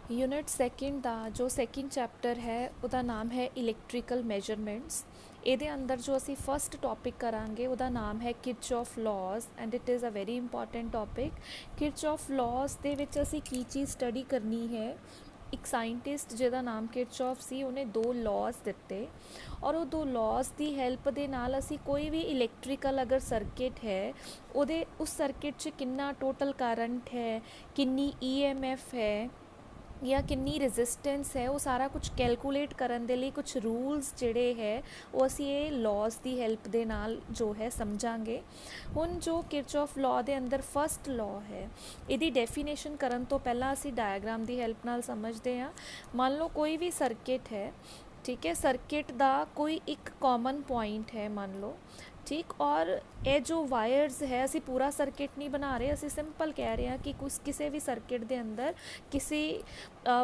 Unit second ਦਾ ਜੋ second chapter ਹੈ ਉਹਦਾ ਨਾਮ ਹੈ ਇਲੈਕਟ੍ਰੀਕਲ ਮੈਜਰਮੈਂਟਸ। ਇਹਦੇ ਅੰਦਰ ਜੋ ਅਸੀਂ ਫਸਟ ਟੌਪਿਕ ਕਰਾਂਗੇ ਉਹਦਾ ਨਾਮ ਹੈ Kirchhoff laws and it is a very important topic. Kirchhoff laws ਦੇ ਵਿੱਚ ਅਸੀਂ ਕੀ ਚੀਜ਼ ਸਟੱਡੀ ਕਰਨੀ ਹੈ। ਇੱਕ ਸਾਇੰਟਿਸਟ ਜਿਹਦਾ ਨਾਮ ਕਿਰਚੌਫ ਸੀ, ਉਹਨੇ 2 ਲਾਜ਼ ਦਿੱਤੇ ਔਰ ਉਹ 2 ਲਾਜ਼ ਦੀ ਹੈਲਪ ਦੇ ਨਾਲ ਅਸੀਂ ਕੋਈ ਵੀ ਇਲੈਕਟ੍ਰੀਕਲ ਅਗਰ ਸਰਕਿਟ ਹੈ ਉਹਦੇ ਉਸ ਸਰਕਿਟ 'ਚ ਕਿੰਨਾ ਟੋਟਲ ਕਰੰਟ ਹੈ, ਕਿੰਨੀ EMF ਹੈ ਜਾਂ ਕਿੰਨੀ ਰੈਜ਼ਿਸਟੈਂਸ ਹੈ, ਉਹ ਸਾਰਾ ਕੁਝ ਕੈਲਕੂਲੇਟ ਕਰਨ ਦੇ ਲਈ ਕੁਝ ਰੂਲਸ ਜਿਹੜੇ ਹੈ ਉਹ ਅਸੀਂ ਇਹ ਲਾਜ਼ ਦੀ ਹੈਲਪ ਦੇ ਨਾਲ ਜੋ ਹੈ ਸਮਝਾਂਗੇ। ਹੁਣ ਜੋ ਕਿਰਚੌਫ ਲਾਅ ਦੇ ਅੰਦਰ ਫਸਟ ਲਾਅ ਹੈ, ਇਹਦੀ ਡੈਫੀਨੇਸ਼ਨ ਕਰਨ ਤੋਂ ਪਹਿਲਾਂ ਅਸੀਂ ਡਾਇਆਗ੍ਰਾਮ ਦੀ ਹੈਲਪ ਨਾਲ ਸਮਝਦੇ ਹਾਂ। ਮੰਨ ਲਓ ਕੋਈ ਵੀ ਸਰਕਿਟ ਹੈ, ठीक है, सर्किट ਦਾ ਕੋਈ ਇੱਕ ਕਾਮਨ ਪੁਆਇੰਟ ਹੈ ਮੰਨ ਲਓ, ठीक। और ਇਹ ਜੋ ਵਾਇਰਸ ਹੈ ਅਸੀਂ ਪੂਰਾ ਸਰਕਿਟ ਨਹੀਂ ਬਣਾ ਰਹੇ, ਅਸੀਂ ਸਿੰਪਲ ਕਹਿ ਰਹੇ ਹਾਂ ਕਿ ਕਿਸੇ ਵੀ ਸਰਕਿਟ ਦੇ ਅੰਦਰ ਕਿਸੇ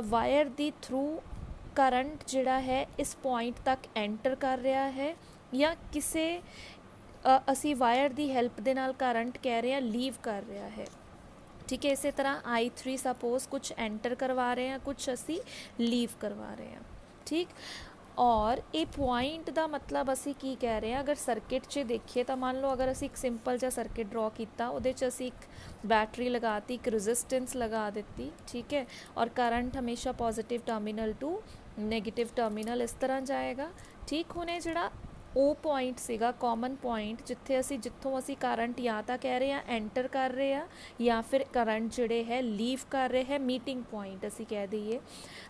ਵਾਇਰ ਦੀ ਥਰੂ ਕਰੰਟ ਜਿਹੜਾ ਹੈ ਇਸ ਪੁਆਇੰਟ ਤੱਕ ਐਂਟਰ ਕਰ ਰਿਹਾ ਹੈ ਜਾਂ ਕਿਸੇ ਅਸੀਂ ਵਾਇਰ ਦੀ ਹੈਲਪ ਦੇ ਨਾਲ ਕਰੰਟ ਕਹਿ ਰਹੇ ਹਾਂ ਲੀਵ ਕਰ ਰਿਹਾ ਹੈ, ठीक है। इसी तरह I3 सपोज कुछ एंटर करवा रहे हैं, कुछ असी लीव करवा रहे हैं, ठीक। और ये पॉइंट का मतलब असी की कह रहे हैं, अगर सर्किट 'च देखिए तो मान लो अगर असी एक सिंपल जा सर्किट ड्रॉ किया, वो असी एक बैटरी लगाती, एक रजिस्टेंस लगा दी, ठीक है। और करंट हमेशा positive terminal to negative terminal इस तरह जाएगा, ठीक। हुणे जिहड़ा ਉਹ ਪੁਆਇੰਟ ਸੀਗਾ ਕਾਮਨ ਪੁਆਇੰਟ ਜਿੱਥੋਂ ਅਸੀਂ ਕਰੰਟ ਜਾਂ ਤਾਂ ਕਹਿ ਰਹੇ ਹਾਂ ਐਂਟਰ ਕਰ ਰਹੇ ਹਾਂ ਜਾਂ ਫਿਰ ਕਰੰਟ ਜਿਹੜੇ ਹੈ ਲੀਵ ਕਰ ਰਹੇ ਹੈ, ਮੀਟਿੰਗ ਪੁਆਇੰਟ ਅਸੀਂ ਕਹਿ ਦਈਏ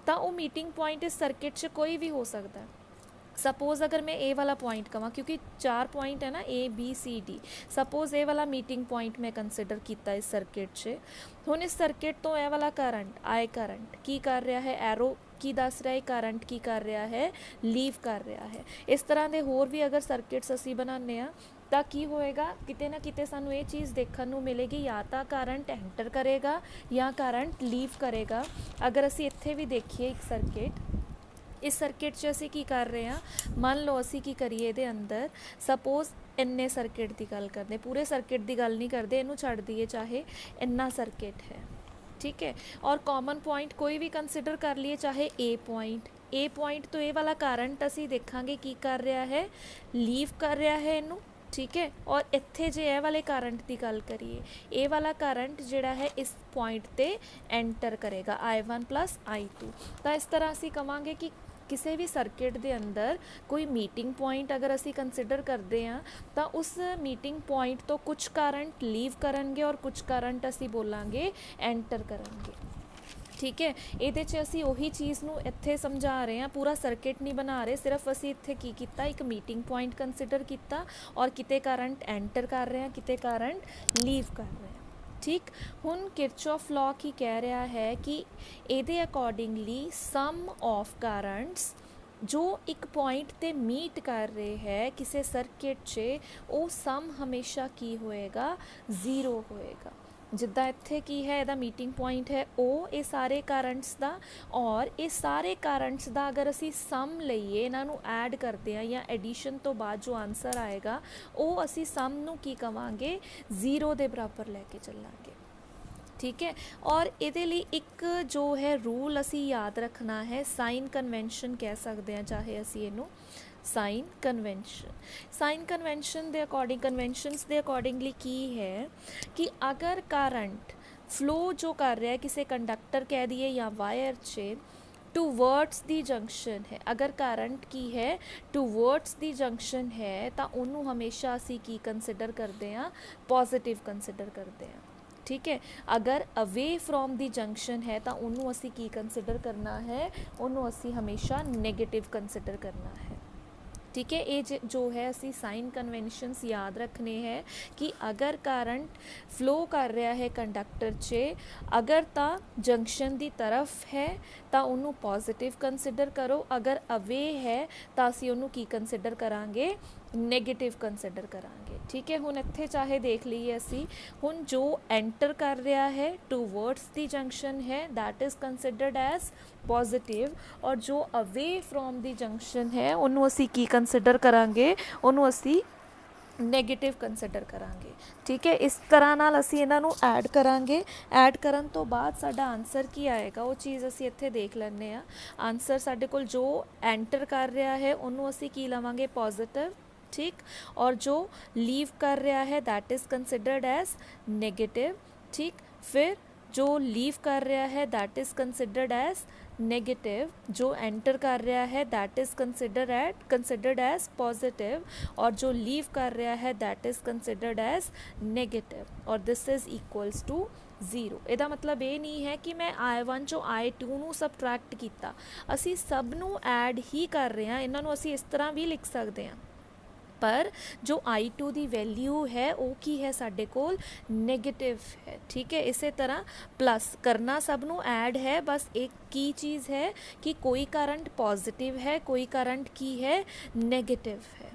ਤਾਂ ਉਹ ਮੀਟਿੰਗ ਪੁਆਇੰਟ ਇਸ ਸਰਕਿਟ 'ਚ ਕੋਈ ਵੀ ਹੋ ਸਕਦਾ। सपोज़ अगर मैं ए वाला पॉइंट कहाँ, क्योंकि 4 पॉइंट है ना ABCD, सपोज़ ए वाला मीटिंग पॉइंट मैं कंसिडर किया इस सर्किट से। हुण इस सर्किट तो ए वाला करंट आई करंट की कर रहा है, एरो की दस रहा है, करंट की कर रहा है, लीव कर रहा है। इस तरह के होर भी अगर सर्किट्स असी बनाने तो की होएगा, किते ना किते सानू ये चीज़ देखने को मिलेगी, या तो करंट एंटर करेगा या करंट लीव करेगा। अगर असी इत्थे भी देखिए एक सर्किट, इस सर्किट 'ਚ ਅਸੀਂ ਕੀ ਕਰ ਰਹੇ ਹਾਂ, ਮੰਨ ਲਓ ਅਸੀਂ ਕੀ ਕਰੀਏ ਇਹਦੇ ਅੰਦਰ ਸਪੋਜ਼ ਇੰਨੇ ਸਰਕਿਟ ਦੀ ਗੱਲ ਕਰਦੇ, ਪੂਰੇ ਸਰਕਿਟ ਦੀ ਗੱਲ ਨਹੀਂ ਕਰਦੇ, ਇਹਨੂੰ ਛੱਡ ਦਈਏ, ਚਾਹੇ ਇੰਨਾ ਸਰਕਿਟ ਹੈ, ठीक है। और कॉमन पॉइंट कोई भी कंसिडर कर लिए, चाहे ए पॉइंट तो ये वाला करंट असी देखांगे की कर रहा है, लीव कर रहा है इनू, ठीक है। और इत्थे जे ए वाले करंट की गल करिए, ए वाला करंट जिहड़ा है इस पॉइंट ते एंटर करेगा I1 प्लस I2। तो इस तरह असी कहांगे कि किसी भी सर्किट के अंदर कोई मीटिंग पॉइंट अगर असी कंसिडर करते हैं तो उस मीटिंग पॉइंट तो कुछ करंट लीव करेंगे और कुछ करंट असी बोलांगे एंटर करेंगे, ठीक है। ये असी उही चीज़ नूं इत्थे समझा रहे हैं, पूरा सर्किट नहीं बना रहे, सिर्फ असी इत्थे की कीता, एक मीटिंग पॉइंट कंसिडर किया और किते करंट एंटर कर रहे हैं, किते करंट लीव कर रहे हैं, ठीक। हुण किरचॉफ लॉ की कह रहा है कि ਇਹਦੇ अकॉर्डिंगली सम ऑफ करंट्स जो एक पॉइंट ते मीट कर रहे हैं किसी सर्किट 'ਚ ਉਹ सम हमेशा की होएगा, 0 होएगा। जिद्दां इत्थे की है, ਇਹਦਾ मीटिंग पॉइंट है ਉਹ ਇਹ ਸਾਰੇ करंट्स ਦਾ, और ਇਹ ਸਾਰੇ करंट्स ਦਾ अगर ਅਸੀਂ सम ਲਈਏ, ਇਹਨਾਂ ਨੂੰ ਐਡ ਕਰਦੇ ਆ ਜਾਂ ਐਡੀਸ਼ਨ ਤੋਂ ਬਾਅਦ ਜੋ ਆਨਸਰ ਆਏਗਾ ਉਹ ਅਸੀਂ सम ਨੂੰ ਕੀ ਕਵਾਂਗੇ, 0 ਦੇ ਬਰਾਬਰ ਲੈ ਕੇ ਚੱਲਾਂਗੇ, ठीक है। और ये लिए एक जो है रूल असी याद रखना है, साइन कन्वेंशन कह सकते हैं, चाहे असी इनू साइन कन्वेंशन के अकॉर्डिंग, कन्वेंशनस के अकॉर्डिंगली की है कि अगर करंट फ्लो जो कर रहा है किसी कंडक्टर कह दिए या वायर से टूवर्ड्स दी जंक्शन है, अगर करंट की है टूवर्ड्स दी जंक्शन है तो उन्होंने हमेशा असी की कंसिडर करते हैं, पॉजिटिव कंसिडर करते हैं, ठीक है। अगर अवे फ्रॉम दी जंक्शन है तो उन्होंने असी की कंसिडर करना है, उन्होंने असी हमेशा नेगेटिव कंसिडर करना है, ठीक है। ये जो है असी साइन कन्वेंशनस याद रखने हैं कि अगर करंट फ्लो कर रहा है कंडक्टर 'ਚ, अगर तो जंक्शन की तरफ है तो उन्होंने पॉजिटिव कंसिडर करो, अगर अवे है तो असी उन्होंने की कंसिडर करांगे, नेगेटिव कंसिडर करांगे, ठीक है। हुण इत्थे चाहे देख लीए असी, हुण जो एंटर कर रहा है टूवर्ड्स दी जंक्शन है that is considered as positive, और जो अवे फ्रॉम दी जंक्शन है उन्होंने असी की कंसिडर करांगे, उन्होंने असी ਨੈਗੇਟਿਵ ਕੰਸੀਡਰ ਕਰਾਂਗੇ। ਠੀਕ ਹੈ, ਇਸ ਤਰ੍ਹਾਂ ਨਾਲ ਅਸੀਂ ਇਹਨਾਂ ਨੂੰ ਐਡ ਕਰਾਂਗੇ। ਐਡ ਕਰਨ ਤੋਂ ਬਾਅਦ ਸਾਡਾ ਆਨਸਰ ਕੀ ਆਏਗਾ ਉਹ ਚੀਜ਼ ਅਸੀਂ ਇੱਥੇ ਦੇਖ ਲੈਂਦੇ ਹਾਂ। ਆਨਸਰ ਸਾਡੇ ਕੋਲ ਜੋ ਐਂਟਰ ਕਰ ਰਿਹਾ ਹੈ ਉਹਨੂੰ ਅਸੀਂ ਕੀ ਲਵਾਂਗੇ, ਪੋਜ਼ਿਟਿਵ। ਠੀਕ, ਔਰ ਜੋ ਲੀव कर रहा है that is considered as negative. ठीक, फिर जो लीव कर रहा है that is considered as negative, जो एंटर कर रहा है that is considered as positive, और जो लीव कर रहा है that is considered as negative, और दिस इज़ इक्वल्स टू 0। ਇਹਦਾ ਮਤਲਬ ਇਹ ਨਹੀਂ ਹੈ ਕਿ ਮੈਂ I1 ਚੋਂ I2 ਨੂੰ ਸਬਟਰੈਕਟ ਕੀਤਾ, ਅਸੀਂ ਸਭ ਨੂੰ ਐਡ ਹੀ ਕਰ ਰਹੇ ਹਾਂ। ਇਹਨਾਂ ਨੂੰ ਅਸੀਂ ਇਸ ਤਰ੍ਹਾਂ ਵੀ ਲਿਖ ਸਕਦੇ ਹਾਂ, पर जो I2 ਦੀ ਵੈਲਿਊ ਹੈ ਉਹ ਕੀ ਹੈ ਸਾਡੇ ਕੋਲ, ਨੈਗੇਟਿਵ ਹੈ। ਠੀਕ ਹੈ, ਇਸੇ ਤਰ੍ਹਾਂ ਪਲੱਸ ਕਰਨਾ ਸਭ ਨੂੰ ਐਡ ਹੈ, ਬਸ ਇੱਕ ਕੀ ਚੀਜ਼ ਹੈ ਕਿ ਕੋਈ ਕਰੰਟ ਪੋਜ਼ਿਟਿਵ ਹੈ, ਕੋਈ ਕਰੰਟ ਕੀ ਹੈ, ਨੈਗੇਟਿਵ ਹੈ।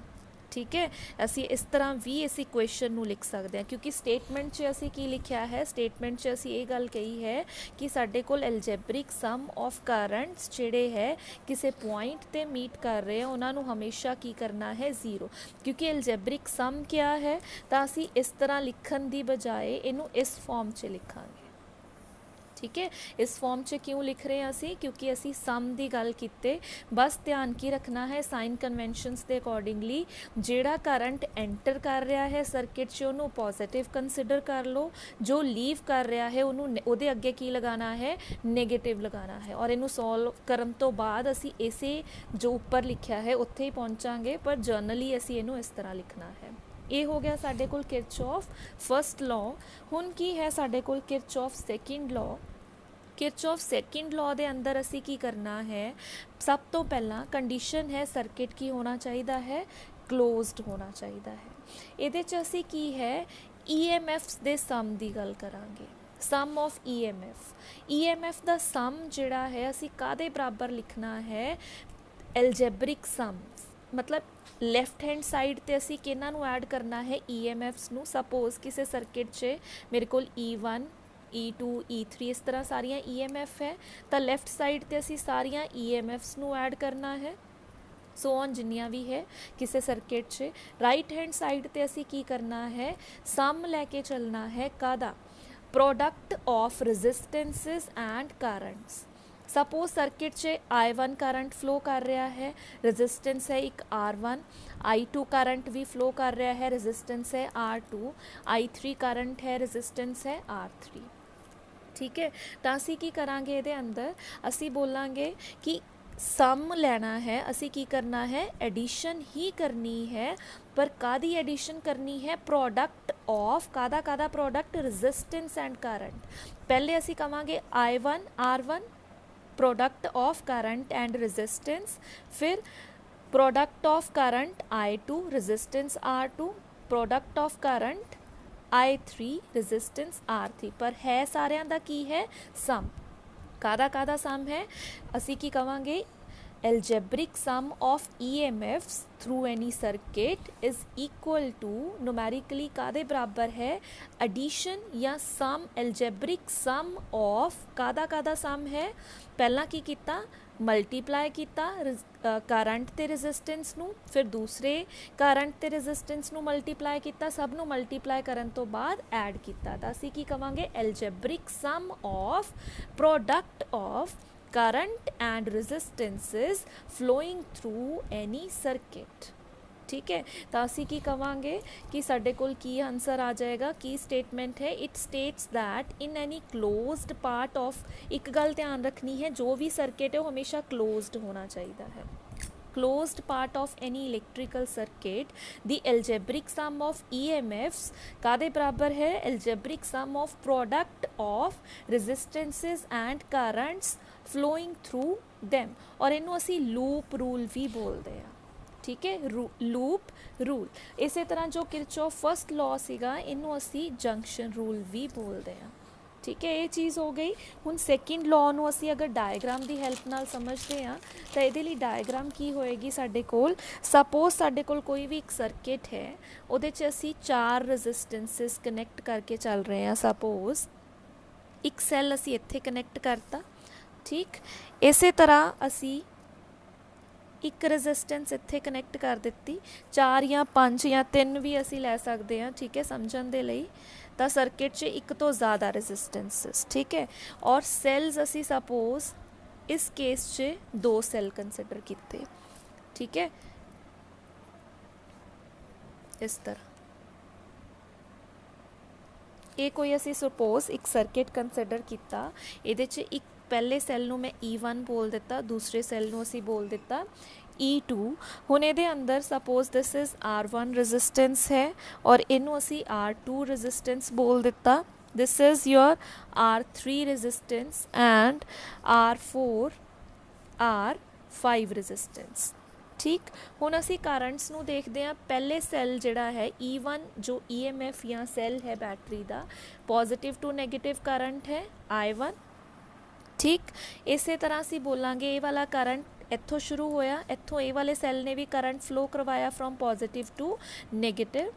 ठीक है, असी इस तरह भी इस इक्वेशन ਨੂੰ लिख सकते हैं, क्योंकि स्टेटमेंट 'ਚ ਅਸੀਂ ਕੀ ਲਿਖਿਆ ਹੈ, स्टेटमेंट 'ਚ ਅਸੀਂ ਇਹ ਗੱਲ ਕਹੀ ਹੈ कि ਸਾਡੇ ਕੋਲ ਐਲਜੈਬਰਿਕ ਸਮ ਆਫ ਕਰੰਟਸ ਜਿਹੜੇ ਹੈ ਕਿਸੇ ਪੁਆਇੰਟ ਤੇ ਮੀਟ ਕਰ ਰਹੇ ਆ ਉਹਨਾਂ ਨੂੰ ਹਮੇਸ਼ਾ ਕੀ ਕਰਨਾ ਹੈ, 0। क्योंकि ਐਲਜੈਬਰਿਕ ਸਮ ਕਿਆ ਹੈ, ਤਾਂ ਅਸੀਂ ਇਸ ਤਰ੍ਹਾਂ ਲਿਖਣ ਦੀ ਬਜਾਏ ਇਹਨੂੰ ਇਸ ਫॉर्म 'ਚ ਲਿਖਾਂਗੇ। ठीक है, इस फॉर्म 'ਚ क्यों लिख रहे हैं असी, क्योंकि असी सम की गल कीते। बस ध्यान की रखना है साइन कन्वेंशनस के अकॉर्डिंगली जिहड़ा करंट एंटर कर रहा है सर्किट 'ਚ ਉਹਨੂੰ पॉजिटिव कंसिडर कर लो, जो लीव कर रहा है ਉਹਨੂੰ ਉਹਦੇ ਅੱਗੇ ਕੀ ਲਗਾना है, नेगेटिव लगाना है। और ਇਹਨੂੰ सॉल्व करन तो बाद असी इसे जो ऊपर लिखा है उत्थे ही पहुँचांगे, पर जर्नली असी ਇਹਨੂੰ इस तरह लिखना है। ये हो गया साडे कोल किरचॉफ फर्स्ट लॉ। हुण की है साडे कोल Kirchhoff second law. Kirchhoff second law के अंदर असी की करना है, सब तो पहला कंडीशन है सर्किट की होना चाहिए है, क्लोज्ड होना चाहिए है। ये असी की है EMFs दे सम की गल करांगे, सम ऑफ EMF का सम जिहड़ा है असी कादे बराबर लिखना है, एल्जेब्रिक सम। मतलब लैफ्ट हैंड साइड ते असी किन्हां नूं ऐड करना है, EMFs नूं। सपोज किसी सर्किट 'च मेरे कोल E1 E2 E3 इस तरह सारिया EMF है, तो लैफ्ट साइड ते असी सारिया EMFs नूं ऐड करना है, सो ऑन जिन्नियां भी है किसी सर्किट 'च। राइट हैंड साइड ते असी की करना है, सम लैके चलना है कादा, product of resistances and currents. Suppose circuit 'च I1 करंट फ्लो कर रहा है, रजिस्टेंस है एक R1, I2 करंट भी फ्लो कर रहा है, रजिस्टेंस है R2, I3 करंट है, रजिस्टेंस है R3। ठीक है, तो असी की करांगे ये अंदर, असी बोलांगे कि सम लेना है, असी की करना है, एडिशन ही करनी है, पर कादी एडिशन करनी है, प्रोडक्ट ऑफ कादा प्रोडक्ट, रजिस्टेंस एंड करंट। पहले असी कहांगे I1 R1 product of current and resistance, फिर product of current I2 resistance R2, product of current I3 resistance R3, पर है सारिਆਂ ਦਾ की है, सम। कादा सम है, असी की कहांगे algebraic sum of EMFs through any circuit is equal to numerically कादे बराबर है, एडिशन या सम, एल्जेब्रिक सम ऑफ कादा सम है। पहला की किता, मल्टीप्लाई किया करंट ते रजिस्टेंस नू, फिर दूसरे करंट ते रजिस्टेंस नू मल्टीप्लाई किया, सब नू मल्टीप्लाई करन तो बाद ऐड किया, तो असी की कहांगे algebraic sum of product of current and resistances flowing through any circuit. ठीक है, तो असी की कहांगे कि साडे कोल की आंसर आ जाएगा, की स्टेटमेंट है, it states that in any closed part of, एक गल ध्यान रखनी है, जो भी सर्किट है वो हमेशा क्लोज्ड होना चाहिए है। Closed part of any electrical circuit the algebraic sum of EMFs कादे बराबर है, algebraic sum of product of resistances and currents flowing through them. और इनू असी लूप रूल भी बोलते हैं। ठीक है, लूप रूल। इस तरह जो किरचॉफ फर्स्ट लॉ सीगा इनू असी जंक्शन रूल भी बोलते हैं। ठीक है, ये चीज़ हो गई। हुण सैकेंड लॉ नू असी अगर डायग्राम की हैल्प नाल समझते हैं तो ये डायग्राम की होएगी साडे कोल, सपोज साडे कोल कोई भी एक सर्किट है, उहदे च असी 4 रजिस्टेंसेस कनैक्ट करके चल रहे हैं। सपोज एक सैल असी इत्थे कनैक्ट करता। ठीक, इस तरह असी एक रेजिस्टेंस इत्थे कनैक्ट कर दित्ती, 4 या 5 या 3 भी असी लै सकते हैं, ठीक है, समझण दे लई। तो सर्किट च एक तो ज़्यादा रेजिस्टेंसिस, ठीक है, और सैल्स असी सपोज इस केस च 2 सैल कंसिडर किए, ठीक है, इस तरह ये कोई असी सपोज एक सर्किट कंसिडर किया, ये एक पहले सैल नूं मैं E1 बोल दिता, दूसरे सैल नूं असी बोल दिता E2। हुण इहदे अंदर suppose this is R1 resistance है और इनू असी R2 रेजिस्टेंस बोल दिता, this is your R3 resistance and R4 R5 resistance, ठीक। हुण असी करंट्स नूं देखते हैं, पहले सैल जिहड़ा है E1 जो EMF या सैल है बैटरी का, पॉजिटिव टू नैगेटिव करंट है I1, ठीक। इस तरह असी बोलांगे ये वाला करंट इत्थों शुरू होया, इत्थों ये वाले सैल ने भी करंट फ्लो करवाया फ्रॉम पॉजिटिव टू नैगेटिव,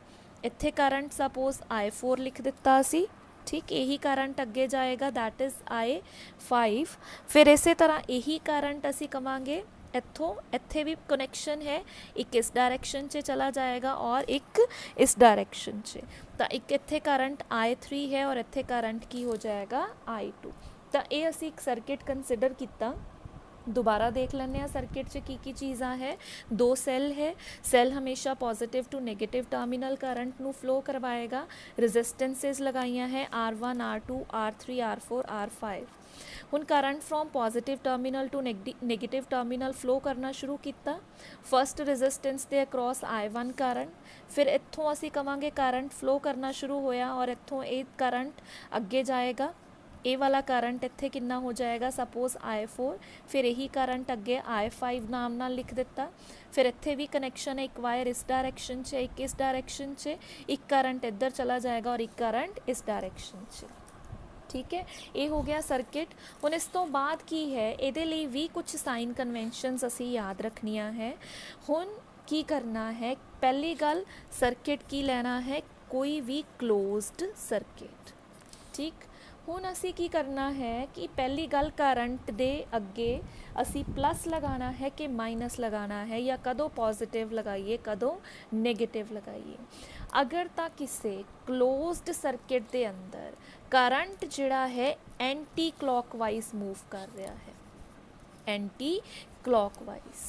इत्थे करंट सपोज I4 लिख दिता असी, ठीक। यही करंट अगे जाएगा, दैट इज़ I5। फिर इस तरह यही करंट असी कवांगे इत्थों, इत्थे भी कनैक्शन है, एक इस डायरैक्शन से चला जाएगा और एक इस डायरैक्शन से, तो एक इत्थे करंट I3 है और इत्थे करंट की हो जाएगा I2। तो ये असी एक सर्किट कंसिडर किया। दोबारा देख लें सर्किट च की चीज़ां है, 2 सैल है, सैल हमेशा positive to negative terminal current नू फ्लो करवाएगा, रेजिस्टेंसेस लगाइया है R1 R2 R3 R4 R5। हुण current from positive terminal to negative terminal flow करना शुरू किया, फस्ट रेजिस्टेंस के अक्रॉस I1 करंट, फिर इत्थों असी कवांगे करंट फ्लो करना शुरू होया और इत्थों ये करंट अगे जाएगा, ये वाला करंट इत्थे कितना हो जाएगा सपोज I4, फिर यही करंट अगे I5 नाम नाल लिख दिता, फिर इत्थे भी कनैक्शन है, एक वायर इस डायरैक्शन से एक इस डायरैक्शन से, एक करंट इधर चला जाएगा और एक करंट इस डायरैक्शन से, ठीक है। ये हो गया सर्किट। हुण इस तो बाद की है, इहदे लई भी कुछ साइन कन्वेंशनस असी याद रखनिया है। हुण की करना है, पहली गल सर्किट की लेना है, कोई भी क्लोज्ड सर्किट, ठीक। हुण असी की करना है कि पहली गल करंट दे अगे असी प्लस लगाना है कि माइनस लगाना है, या कदों पॉजिटिव लगाइए कदों नैगेटिव लगाइए। अगर तो किसी क्लोज्ड सर्किट के अंदर करंट जिहड़ा है एंटी क्लॉकवाइज मूव कर रहा है, एंटी क्लॉकवाइज,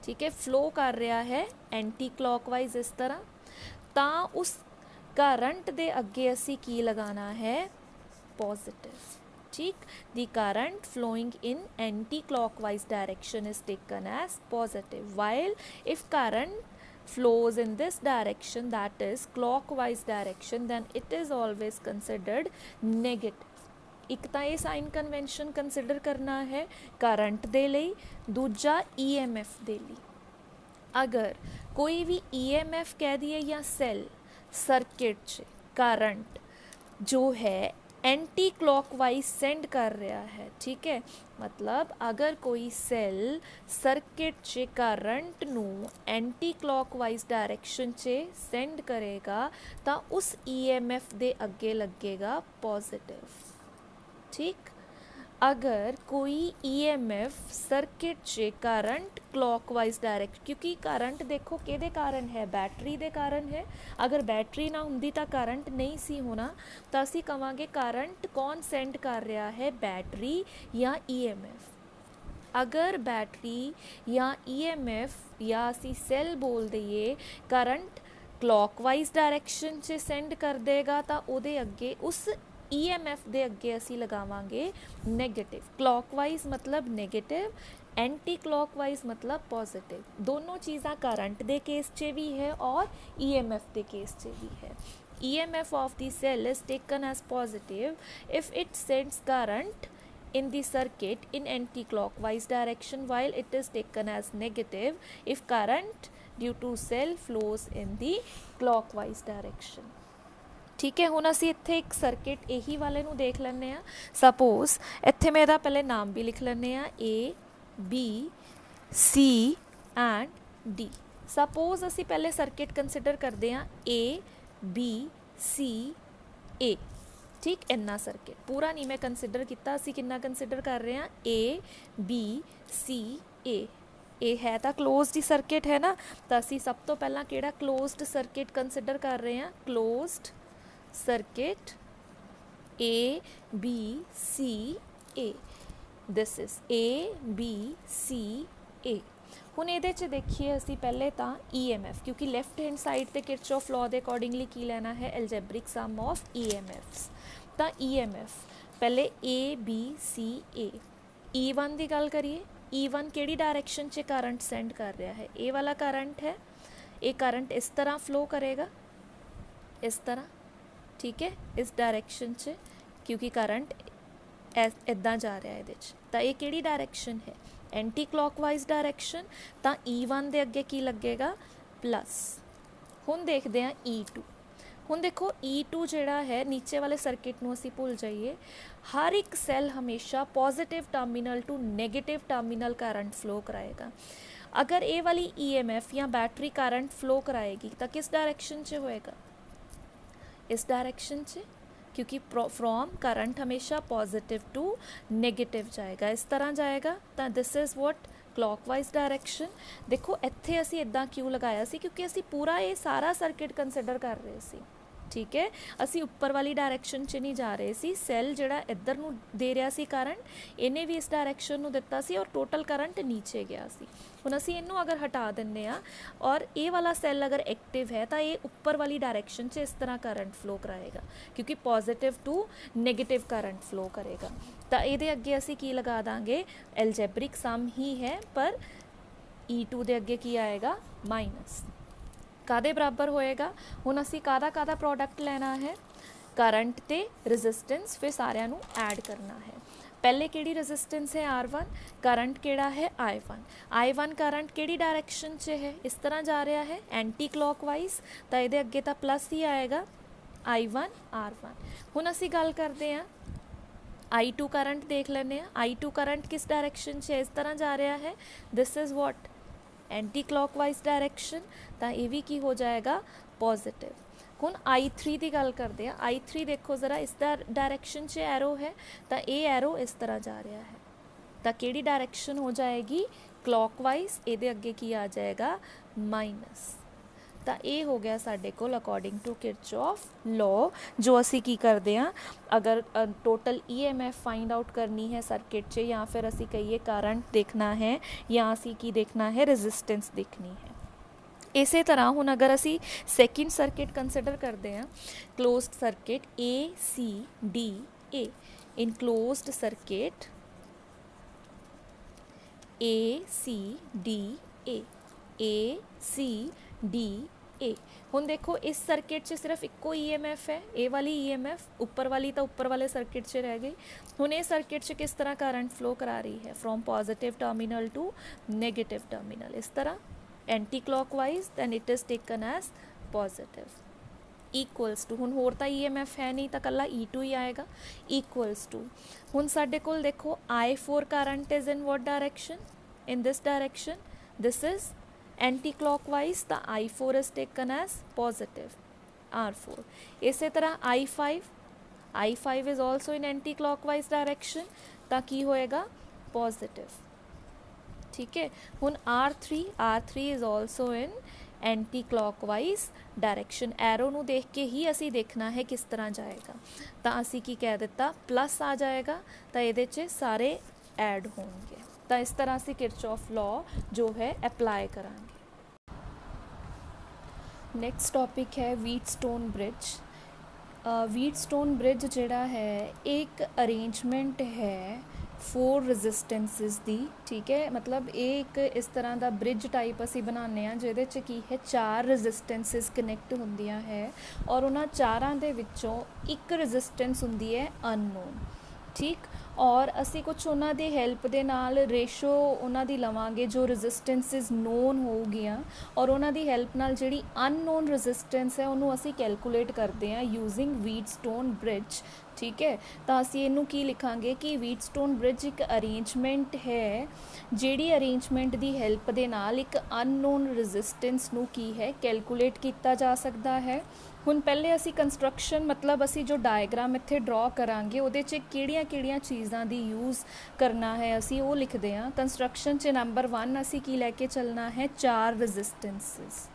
ठीक है, फ्लो कर रहा है एंटी क्लॉकवाइज इस तरह, तो उस करंट दे अगे असी की लगाना है पॉजिटिव, ठीक। The current flowing in anti clockwise direction is taken as positive, while if current flows in this direction, that is clockwise direction, then it is always considered negative। एक तो ये साइन कन्वेंशन कंसिडर करना है current दे लई, दूजा EMF दे लई। अगर कोई भी EMF कह दिए या सेल सर्किट च करंट जो है एंटी क्लॉकवाइज सेंड कर रहा है, ठीक है, मतलब अगर कोई सेल सर्किट च करंट नू एंटी क्लॉकवाइज डायरेक्शन च सेंड करेगा तो उस EMF दे अगे लगेगा पॉजिटिव, ठीक। अगर कोई EMF सर्किट च करंट क्लॉकवाइज डायरेक्ट, क्योंकि करंट देखो किहदे कारण है, बैटरी दे कारण है, अगर बैटरी ना हुंदी तो करंट नहीं सी होना, तो असी कहांगे करंट कौन सेंड कर रहा है, बैटरी या EMF। अगर बैटरी या EMF या असी सैल बोल दईए करंट क्लॉकवाइज डायरेक्शन च सेंड कर देगा, तो उहदे अगे उस EMF दे अगे असी लगावांगे नैगेटिव। क्लॉकवाइज मतलब नैगेटिव, एंटी क्लॉकवाइज मतलब पॉजिटिव। दोनों चीज़ां करंट दे केस च भी है और EMF दे केस च भी है। EMF of the cell is taken as positive if it sends current in the circuit in anti-clockwise direction, while it is taken as negative if current due to cell flows in the clockwise direction। ठीक है, हुण असी इत्थे एक circuit यही वाले नूं देख लैंदे आ। सपोज इत्थे मैं इहदा पहले नाम भी लिख लैंदे आ, ABC एंड D। सपोज असी पहले सर्किट कंसिडर करते हैं ABCA, ठीक, इन्ना सर्किट पूरा नहीं मैं कंसिडर किया, असी कितना कंसिडर कर रहे हैं ABCA, ये है तो क्लोज्ड ही सर्किट है ना, तो असी सब तो पहला किहड़ा क्लोज्ड सर्किट कंसिडर कर रहे हैं, closed circuit A B C A, this is A B C A. हुण इहदे च देखिए असी पहले तो EMF, क्योंकि लैफ्ट हैंड साइड ते किरचॉफ लॉ के अकॉर्डिंगली की लेना है, एलजेब्रिक सम ऑफ EMFs। तो EMF पहले ए बी सी ए। E1 की गल करिए, E1 किहड़ी डायरैक्शन च करंट सेंड कर रहा है, ए वाला करंट है, ये करंट इस तरह फ्लो करेगा, इस तरह, ठीक है, इस डायरैक्शन च, क्योंकि करंट इदा जा रहा है ये, तो ये किहड़ी डायरैक्शन है, एंटी क्लॉकवाइज डायरैक्शन। तो E1 के अगे की लगेगा प्लस। हुण देखते हैं E2। हुण देखो E2 जिहड़ा है, नीचे वाले सर्किट नूं असीं भुल जाइए, हर एक सैल हमेशा positive terminal to negative terminal current flow कराएगा। अगर ये वाली EMF या बैटरी करंट फ्लो कराएगी तो किस डायरैक्शन च होएगा, इस डायरैक्शन च, क्योंकि फ्रॉम करंट हमेशा पॉजिटिव टू नेगेटिव जाएगा, इस तरह जाएगा। तो this is what clockwise direction. देखो इत्थे असी इदां क्यों लगाया सी, क्योंकि असी पूरा ये सारा सर्किट कंसिडर कर रहे सी, ठीक है, असी उपर वाली डायरैक्शन च नहीं जा रहे सी। सैल जिहड़ा इधर नूं दे रहा सी करंट, इन्हें भी इस डायरैक्शन नूं दिता सी और टोटल करंट नीचे गया सी। हुण असी इनू अगर हटा दिंदे आ और ये वाला सैल अगर एक्टिव है तो ये उपर वाली डायरैक्शन च इस तरह करंट फ्लो कराएगा, क्योंकि positive to negative current flow करेगा। तो ये अगे असी की लगा देंगे, एलजेब्रिक सम ही है, पर E2 के अगे की आएगा माइनस, कादे बराबर होएगा। हुण असी कादा प्रोडक्ट लेना है, करंट ते रेजिस्टेंस, फिर सारिਆਂ ਨੂੰ ऐड करना है। पहले किहड़ी रेजिस्टेंस है R1, करंट किहड़ा है I1। I1 करंट किहड़ी डायरैक्शन च है, इस तरह जा रहा है एंटी क्लॉकवाइज, तो ये अगे तो प्लस ही आएगा I1 R1। हुण असी गल करते हैं I2 करंट, देख लेने I2 करंट किस डायरैक्शन च है, इस तरह जा रहा है, this is what anti clockwise direction, तो ये भी की हो जाएगा पॉजिटिव। हुण I3 की गल करते हैं, I3 देखो ज़रा, इस डायरैक्शन च एरो है, तो ये एरो इस तरह जा रहा है, तो किहड़ी डायरैक्शन हो जाएगी, क्लॉकवाइज, ये अगे की आ जाएगा माइनस। तो ये हो गया साडे कोल अकॉर्डिंग टू किरचॉफ लॉ, जो असी की करते हैं अगर टोटल EMF फाइंड आउट करनी है सर्किट च, या फिर असी कहिए करंट देखना है, या असी की देखना है रेजिस्टेंस देखनी है। इस तरह हुण अगर असी सैकेंड सर्किट कंसिडर करते हैं, क्लोज्ड सर्किट ACDA, इन क्लोज्ड सर्किट ACDA। हुण देखो इस सर्किट च सिर्फ इक्को EMF है, ए वाली EMF, ऊपर वाली तो ऊपर वाले सर्किट च रह गई। हुण ये सर्किट च किस तरह करंट फ्लो करा रही है, from positive terminal to negative terminal, इस तरह anti clockwise, then it is taken as positive. Equals to, हुण होर तां EMF है नहीं, तो कल्ला E2 ही आएगा, इक्वल्स टू। हुण साडे कोल देखो I4 current is in what direction, in this direction, this is anti clockwise, the I4 is taken as positive R4। इस तरह I5 is also in anti clockwise direction, तो की होएगा पॉजिटिव, ठीक है। हुण R3 is also in anti clockwise direction, arrow नूं देख के ही असी देखना है किस तरह जाएगा, तो असी की कह दिता प्लस आ जाएगा, तो ये सारे ऐड होंगे। तो इस तरह से किरचॉफ लॉ जो है अप्लाई करांगे। नेक्स्ट टॉपिक है व्हीटस्टोन ब्रिज। व्हीटस्टोन ब्रिज जिहड़ा है एक अरेंजमेंट है 4 रेजिस्टेंसिस दी, ठीक है, मतलब एक इस तरह का ब्रिज टाइप असी बनाने हैं जिहदे च की है 4 रेजिस्टेंसिस कनैक्ट होंदियां है, और उन्हां चारां दे विच्चों एक रेजिस्टेंस हुंदी है अननोन, ठीक। और असी कुछ उन्हां दी हैल्प दे नाल रेशो उन्हां दी लवांगे जो रेजिस्टेंसिस नोन होगियां, और उन्हां दी हैल्प नाल जिहड़ी अननोन रेजिस्टेंस है उन्होंने असी कैलकुलेट करते हैं यूजिंग व्हीटस्टोन ब्रिज ठीक है। तो असी इनू की लिखांगे कि व्हीटस्टोन ब्रिज एक अरेंजमेंट है जिहड़ी अरेंजमेंट की हैल्प दे नाल एक अननोन रजिस्टेंस नू की है कैलकुलेट किया जा सकता है। हुण पहले असी कंस्ट्रक्शन मतलब असी जो डायग्राम इत्थे ड्रॉ करांगे उहदे च किहड़ियां-किहड़ियां चीज़ां दी यूज़ करना है असी वो लिखते हैं। कंस्ट्रक्शन च नंबर 1 असी की लैके चलना है 4 रजिस्टेंसिस,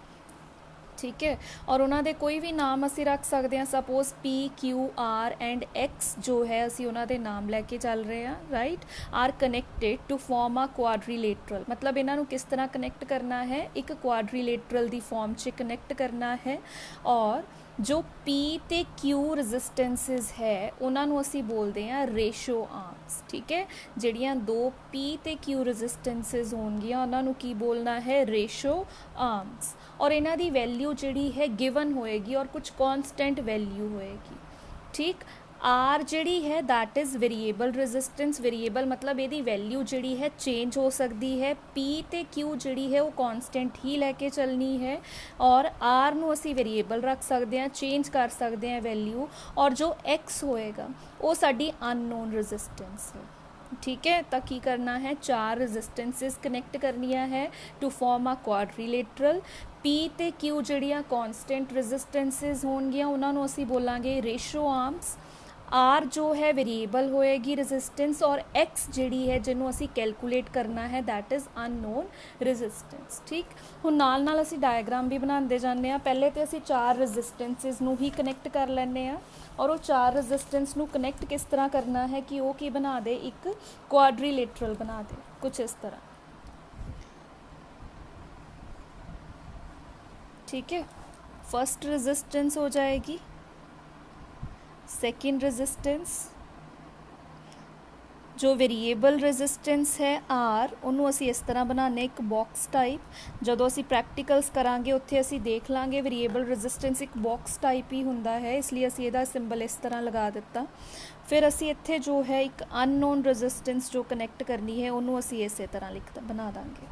ठीक है। और उन्होंने कोई भी नाम असी रख सकते हैं, suppose P Q R and X जो है असी उन्होंने नाम लैके चल रहे हैं, right. R connected to form a quadrilateral, मतलब इन्हों किस तरह कनैक्ट करना है, एक क्वाड्रीलेटरल की फॉर्म च कनैक्ट करना है। और जो पी ते क्यू रजिस्टेंसिस है उन्होंने असी बोलते हैं रेशो आर्म्स, ठीक है। जिहड़ियां दो पी ते क्यू रजिस्टेंसिस होणगियां उन्होंने की बोलना है रेशो आर्म्स। और इन्हां दी वैल्यू जिहड़ी है गिवन होएगी और कुछ कॉन्सटेंट वैल्यू होएगी, ठीक। आर जिहड़ी है that is variable resistance, variable मतलब इहदी वैल्यू जिहड़ी है चेंज हो सकती है। पी ते क्यू जिहड़ी है वो कॉन्सटेंट ही लैके चलनी है। और आर नू असी वेरीएबल रख सकते हैं, चेंज कर सकते हैं वैल्यू। और जो एक्स होएगा वो साडी अननोन रजिस्टेंस है, ठीक है। तो की करना है 4 रजिस्टेंसिस कनैक्ट करनियां है to form a quadrilateral. P ते क्यू जिहड़ियां कॉन्सटेंट रजिस्टेंसिस होणगियां उन्होंने असी बोलांगे रेशो आर्म्स। आर जो है वेरीएबल होएगी रजिस्टेंस। और एक्स जिहड़ी है जिन्हों असी कैलकुलेट करना है दैट इज़ अननोन रजिस्टेंस, ठीक। हुण नाल नाल असी डायग्राम भी बनाते जाने आ। पहले तो असी 4 रजिस्टेंसिस नू ही कनैक्ट कर लैने आ। और वो 4 रजिस्टेंस नू कनैक्ट किस तरह करना है कि वो की बना दे, एक क्वाड्रीलेटरल बना दे कुछ इस तरह, ठीक है। फर्स्ट रेजिस्टेंस हो जाएगी, सेकेंड रेजिस्टेंस, जो वेरीएबल रेजिस्टेंस है आर उन्होंने असी इस तरह बनाने एक बॉक्स टाइप। जदों असी प्रैक्टिकल्स करांगे उत्थे असी देख लांगे वेरीएबल रेजिस्टेंस एक बॉक्स टाइप ही हुंदा है, इसलिए असी इहदा सिंबल इस तरह लगा दिता। फिर असी इत्थे जो है एक अननोन रेजिस्टेंस जो कनैक्ट करनी है उन्होंने असी इस तरह बना देंगे,